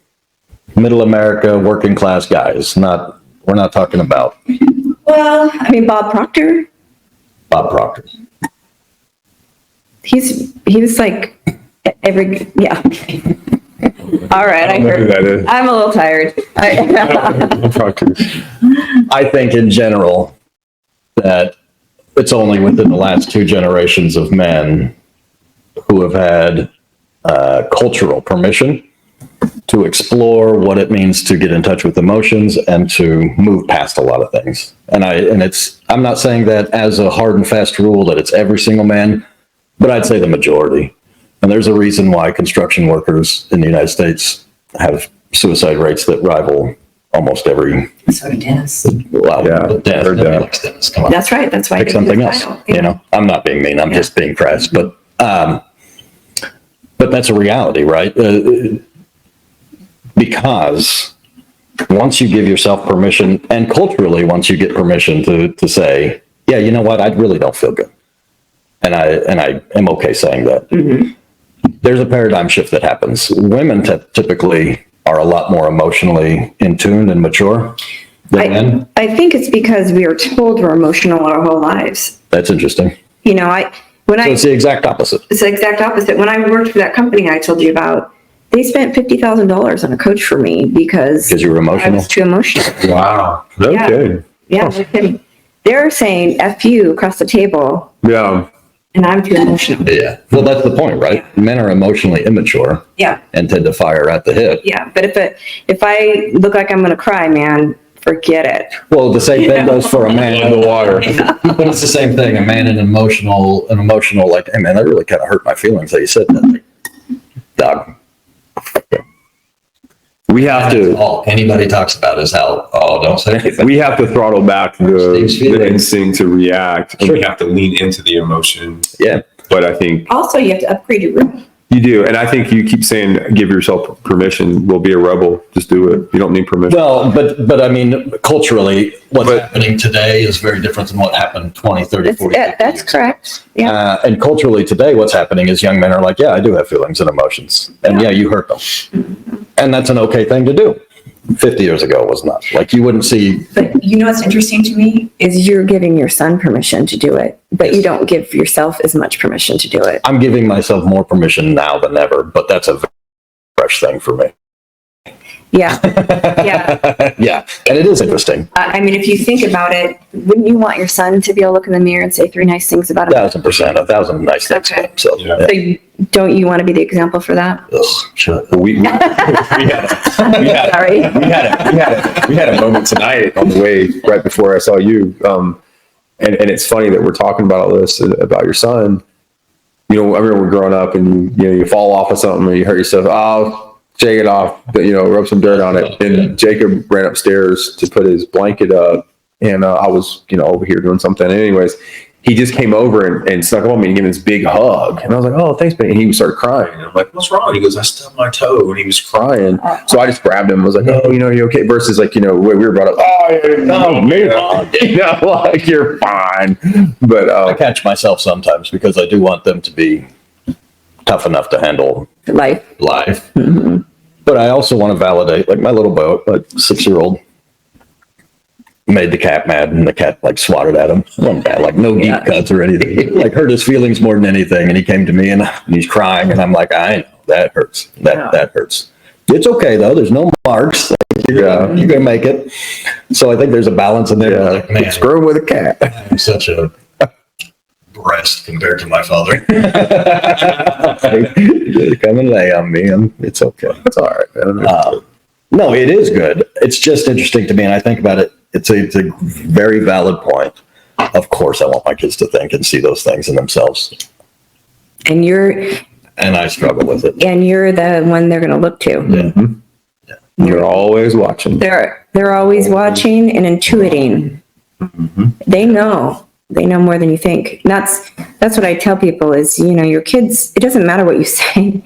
middle America, working class guys. We're not talking about. Well, I mean, Bob Proctor. Bob Proctor. He was like every. All right, I heard. Who that is. I'm a little tired. I think in general that it's only within the last 2 generations of men who have had cultural permission to explore what it means to get in touch with emotions and to move past a lot of things. I'm not saying that as a hard and fast rule that it's every single man, but I'd say the majority. And there's a reason why construction workers in the United States have suicide rates that rival almost every. So Dennis. Well, Yeah, Dennis, heard that. nobody likes Dennis. Come on. That's right. That's why. Pick something else. You know, I'm not being mean. I'm just being crass. But that's a reality, right? Because once you give yourself permission, and culturally, once you get permission to say, yeah, you know what, I really don't feel good. And I am okay saying that. Mm-hmm. There's a paradigm shift that happens. Women typically are a lot more emotionally in tune and mature than men. I think it's because we are told we're emotional our whole lives. That's interesting. You know, it's the exact opposite. It's the exact opposite. When I worked for that company I told you about, they spent $50,000 on a coach for me because you were I emotional. was too emotional. Wow. Okay. Yeah, no kidding. They're saying F you across the table. Yeah. And I'm too emotional. Yeah. Well, that's the point, right? Men are emotionally immature. Yeah. And tend to fire at the hip. Yeah. But if I look like I'm going to cry, man, forget it. Well, the same thing goes for a man In the water. But it's the same thing. A man an emotional, like, hey man, that really kind of hurt my feelings that you said that. Like, dog. We have to. All anybody talks about is how, don't say anything. We have to throttle back Steve's the feelings. instinct to react, and Sure. we have to lean into the emotion. Yeah. But I think Also, you have to upgrade your room. you do, and I think you keep saying, "Give yourself permission." We'll be a rebel. Just do it. You don't need permission. Well, but I mean, culturally, what's But- happening today is very different than what happened 20, 30, 40 That's years. correct. Yeah. And culturally today, what's happening is young men are like, yeah, I do have feelings and emotions. And yeah, you hurt them. And that's an okay thing to do. 50 years ago was not. Like you wouldn't see. But you know what's interesting to me is you're giving your son permission to do it, but you don't give yourself as much permission to do it. I'm giving myself more permission now than ever, but that's a fresh thing for me. Yeah. Yeah. Yeah. And it is interesting. I mean, if you think about it, wouldn't you want your son to be able to look in the mirror and say 3 nice things about him? 1,000%, 1,000 nice things. Okay. So, So don't you want to be the example for that? We had a moment tonight on the way right before I saw you. And it's funny that we're talking about all this about your son. You know, I remember growing up and you fall off of something or you hurt yourself. Oh, shake it off, rub some dirt on it. And Jacob ran upstairs to put his blanket up, and I was, over here doing something. Anyways, he just came over and snuck up on me and gave me this big hug. And I was like, oh, thanks, man. And he started crying. And I'm like, what's wrong? He goes, I stubbed my toe. And he was crying. So I just grabbed him. I was like, oh, you okay? Versus like, the way we were brought up, no, like you're fine. But I catch myself sometimes because I do want them to be tough enough to handle Life. Mm-hmm. But I also want to validate, like my little boy, like 6-year-old, made the cat mad and the cat like swatted at him. It wasn't bad, like no deep cuts or anything. It, like hurt his feelings more than anything. And he came to me and he's crying and I'm like, I know that hurts. That hurts. It's okay though. There's no marks. You're gonna make it. So I think there's a balance in there. Yeah. Like, man, screw with a cat. I'm such a breast compared to my father. Come and lay on me. It's okay. It's all right, man. No, it is good. It's just interesting to me, and I think about it. It's a very valid point. Of course, I want my kids to think and see those things in themselves. And I struggle with it. And you're the one they're going to look to. Mm-hmm. You're always watching. They're always watching and intuiting. Mm-hmm. They know more than you think. That's what I tell people is, your kids, it doesn't matter what you say.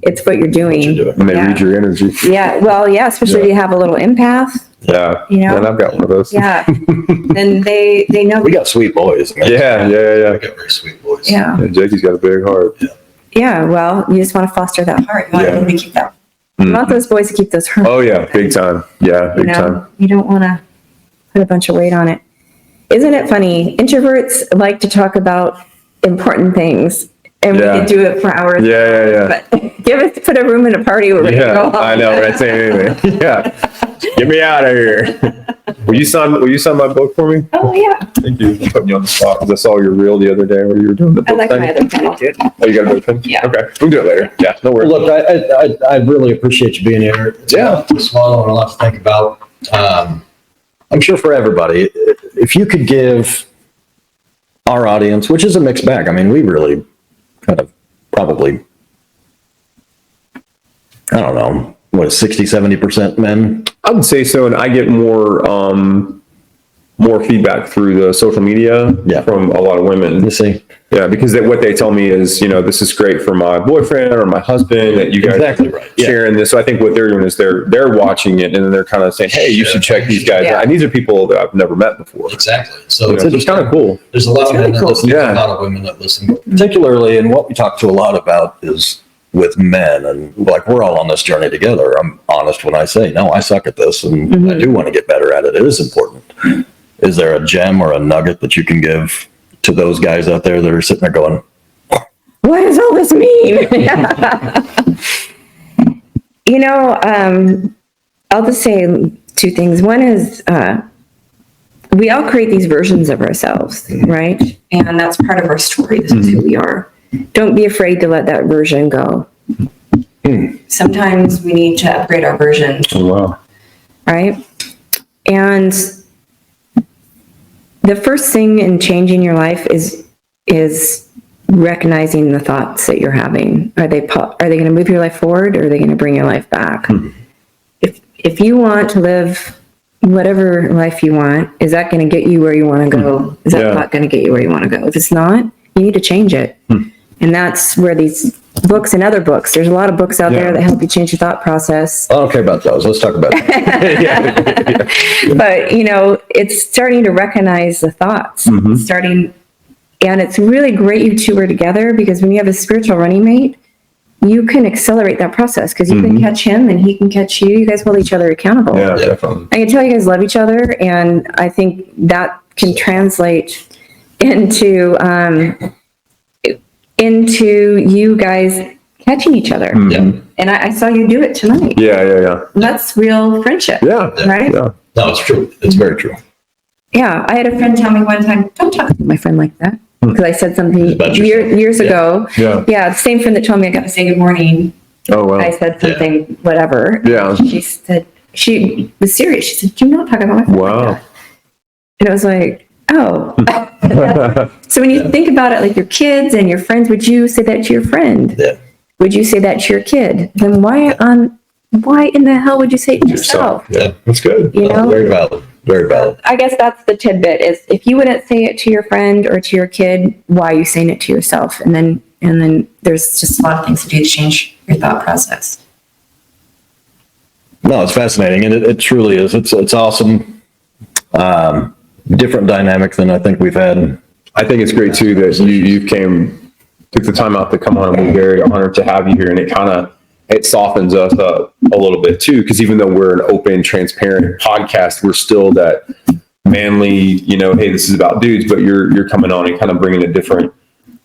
It's what you're doing. And they read your energy. Yeah. Well, yeah, especially if you have a little empath. Yeah. And I've got one of those. Yeah. And they know. We got sweet boys. Man. Yeah. We got very sweet boys. Yeah. Jakey's got a big heart. Yeah. Well, you just want to foster that heart. You want them to keep that. You want those boys to keep those hearts. Oh yeah. Big time. Yeah. Big time. You don't want to put a bunch of weight on it. Isn't it funny? Introverts like to talk about important things, and we can do it for hours. Yeah. But put a room in a party where we can go. I know. We're not saying anything. Yeah. Get me out of here. Will you sign my book for me? Oh yeah. Thank you. I'm putting you on the spot because I saw your reel the other day where you were doing the book I like thing. my other pen. I'll do it. Oh, you got another pen? Yeah. Okay. We can do it later. Yeah. No worries. Look, I really appreciate you being here. It's a lot to swallow and a lot to think about. I'm sure for everybody, if you could give our audience, which is a mixed bag, I mean, we really kind of probably, I don't know, what is 60, 70% men? I would say so, and I get more feedback through the social media from a lot of women. You see? Yeah, because what they tell me is, this is great for my boyfriend or my husband that you guys are sharing this. So I think what they're doing is they're watching it and then they're kind of saying, hey, you should check these guys out. And these are people that I've never met before. Exactly. So it's kind of cool. There's a lot of men that listen, a lot of women that listen, particularly, and what we talk to a lot about is with men, and like we're all on this journey together. I'm honest when I say, no, I suck at this and I do want to get better at it. It is important. Is there a gem or a nugget that you can give to those guys out there that are sitting there going, what does all this mean? I'll just say 2 things. One is we all create these versions of ourselves, right? And that's part of our story. This is who we are. Don't be afraid to let that version go. Sometimes we need to upgrade our version. Oh, wow. Right? And the first thing in changing your life is recognizing the thoughts that you're having. Are they going to move your life forward, or are they going to bring your life back? If you want to live whatever life you want, is that going to get you where you want to go? Is that not going to get you where you want to go? If it's not, you need to change it. And that's where these books and other books, there's a lot of books out there that help you change your thought process. I don't care about those. Let's talk about that. But, it's starting to recognize the thoughts. And it's really great you two are together, because when you have a spiritual running mate, you can accelerate that process because you can catch him and he can catch you. You guys hold each other accountable. Yeah, definitely. I can tell you guys love each other, and I think that can translate into you guys catching each other. And I saw you do it tonight. Yeah. That's real friendship. Yeah. Right? Yeah. No, it's true. It's very true. Yeah. I had a friend tell me one time, don't talk to my friend like that. Because I said something About yourself. years ago. Yeah. Yeah. The same friend that told me I got to say good morning. Oh, wow. I said something, whatever. Yeah. She said, she was serious. She said, do not talk about my friend like Wow. that. And I was like, oh. So when you think about it, like your kids and your friends, would you say that to your friend? Yeah. Would you say that to your kid? Then why in the hell would you say it to yourself? Yeah, that's good. You know? Very valid. Very valid. I guess that's the tidbit is if you wouldn't say it to your friend or to your kid, why are you saying it to yourself? And then there's just a lot of things to do to change your thought process. No, it's fascinating, and it truly is. It's awesome. Different dynamic than I think we've had. I think it's great too that you took the time out to come on, and we're very honored to have you here. And it softens us up a little bit too, because even though we're an open, transparent podcast, we're still that manly, hey, this is about dudes, but you're coming on and kind of bringing a different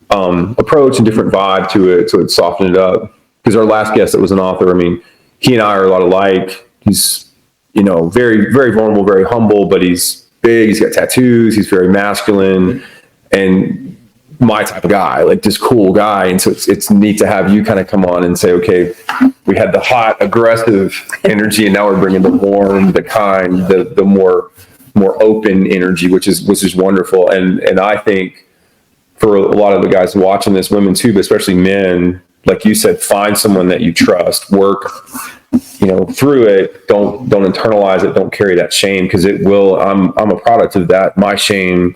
approach and different vibe to it, so it softened it up. Because our last guest that was an author, I mean, he and I are a lot alike. He's very, very vulnerable, very humble, but he's big. He's got tattoos. He's very masculine, and my type of guy, like this cool guy. And so it's neat to have you kind of come on and say, okay, we had the hot, aggressive energy, and now we're bringing the warm, the kind, the more open energy, which is wonderful. And I think for a lot of the guys watching this, women too, but especially men, like you said, find someone that you trust, work, through it. Don't internalize it. Don't carry that shame, because it will. I'm a product of that. My shame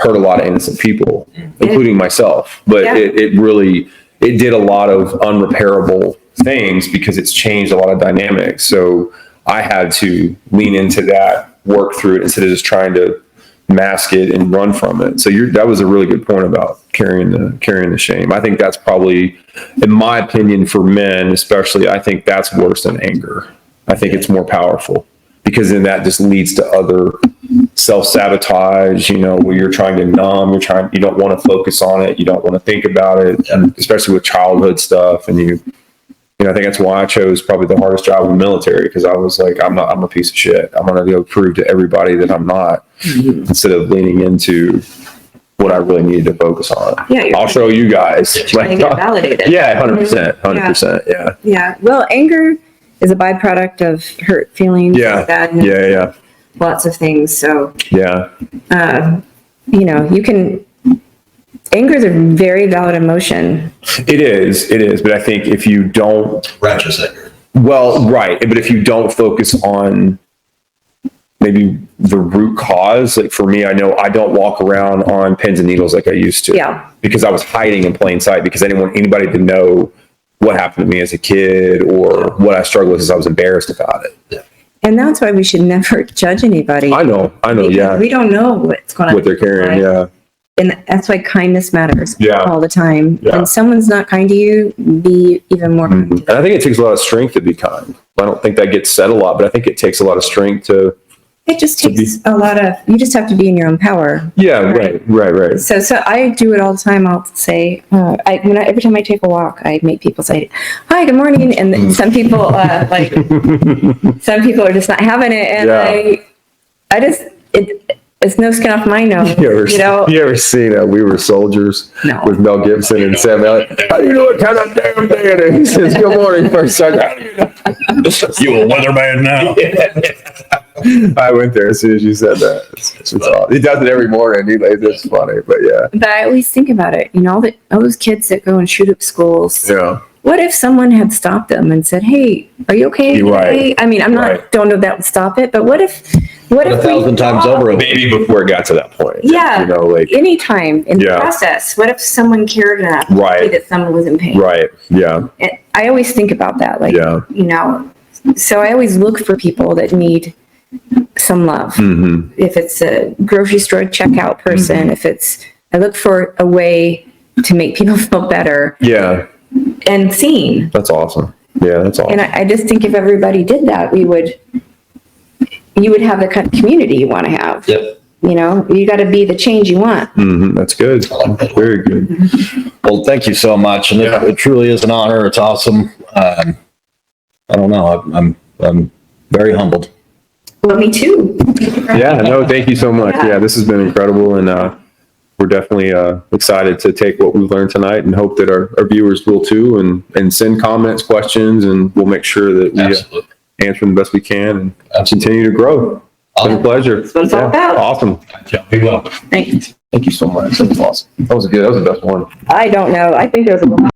hurt a lot of innocent people, including myself. But it really did a lot of unrepairable things because it's changed a lot of dynamics. So I had to lean into that, work through it instead of just trying to mask it and run from it. So that was a really good point about carrying the shame. I think that's probably, in my opinion, for men especially, I think that's worse than anger. I think it's more powerful, because then that just leads to other self-sabotage, where you're trying to numb, you don't want to focus on it, you don't want to think about it, and especially with childhood stuff. And I think that's why I chose probably the hardest job in the military, because I was like, I'm a piece of shit. I'm going to go prove to everybody that I'm not, instead of leaning into what I really needed to focus on. Yeah, I'll show you guys. Trying to get validated. Yeah, 100%. Yeah. Yeah. Well, anger is a byproduct of hurt feelings, sadness, Yeah. lots of things. So, Yeah. anger is a very valid emotion. It is. But I think if you don't, Righteous anger. well, right. But if you don't focus on maybe the root cause, like for me, I know I don't walk around on pins and needles like I used to. Yeah. Because I was hiding in plain sight, because I didn't want anybody to know what happened to me as a kid or what I struggled with, because I was embarrassed about it. Yeah. And that's why we should never judge anybody. I know. Because Yeah. we don't know what's going on. What they're carrying. Yeah. And that's why kindness matters all the time. Yeah. When someone's not kind to you, be even more kind to them. And I think it takes a lot of strength to be kind. I don't think that gets said a lot, but I think it takes a lot of strength to. It just takes a lot of, you just have to be in your own power. Yeah, right. So I do it all the time. I'll say, every time I take a walk, I make people say, "Hi, good morning," and then some people some people are just not having it, and it's no skin off my nose. You ever seen We Were Soldiers with Mel Gibson and Sam Elliott? How do you know what kind of damn day it is? He says, "Good morning, first sergeant." How do you know? You a weatherman now? I went there as soon as you said that. It's awesome. He does it every morning. It's funny, but yeah. But I always think about it. All those kids that go and shoot up schools. Yeah. What if someone had stopped them and said, "Hey, are you okay?" You're right. I mean, don't know if that would stop it, but what if 1,000 times over? Maybe before it got to that point. Yeah. Any time in the Yeah. process. What if someone cared enough to Right. see that someone was in pain? Right. Yeah. And I always think about that. So I always look for people that need some love. Mm-hmm. If it's a grocery store checkout person, I look for a way to make people feel better. Yeah. and seen. That's awesome. Yeah, that's awesome. And I just think if everybody did that, you would have the kind of community you want to have. Yep. You know, you got to be the change you want. That's good. Very good. Well, thank you so much. And it truly is an honor. It's awesome. I don't know. I'm very humbled. Well, me too. Yeah, no, thank you so much. Yeah, this has been incredible. And we're definitely excited to take what we've learned tonight and hope that our viewers will too, and send comments, questions, and we'll make sure that we answer them the best we can and continue to grow. It's been a pleasure. That's what it's all about. Awesome. Be well. Thanks. Thank you so much. That was awesome. That was good. That was the best one. I don't know. I think there was a lot.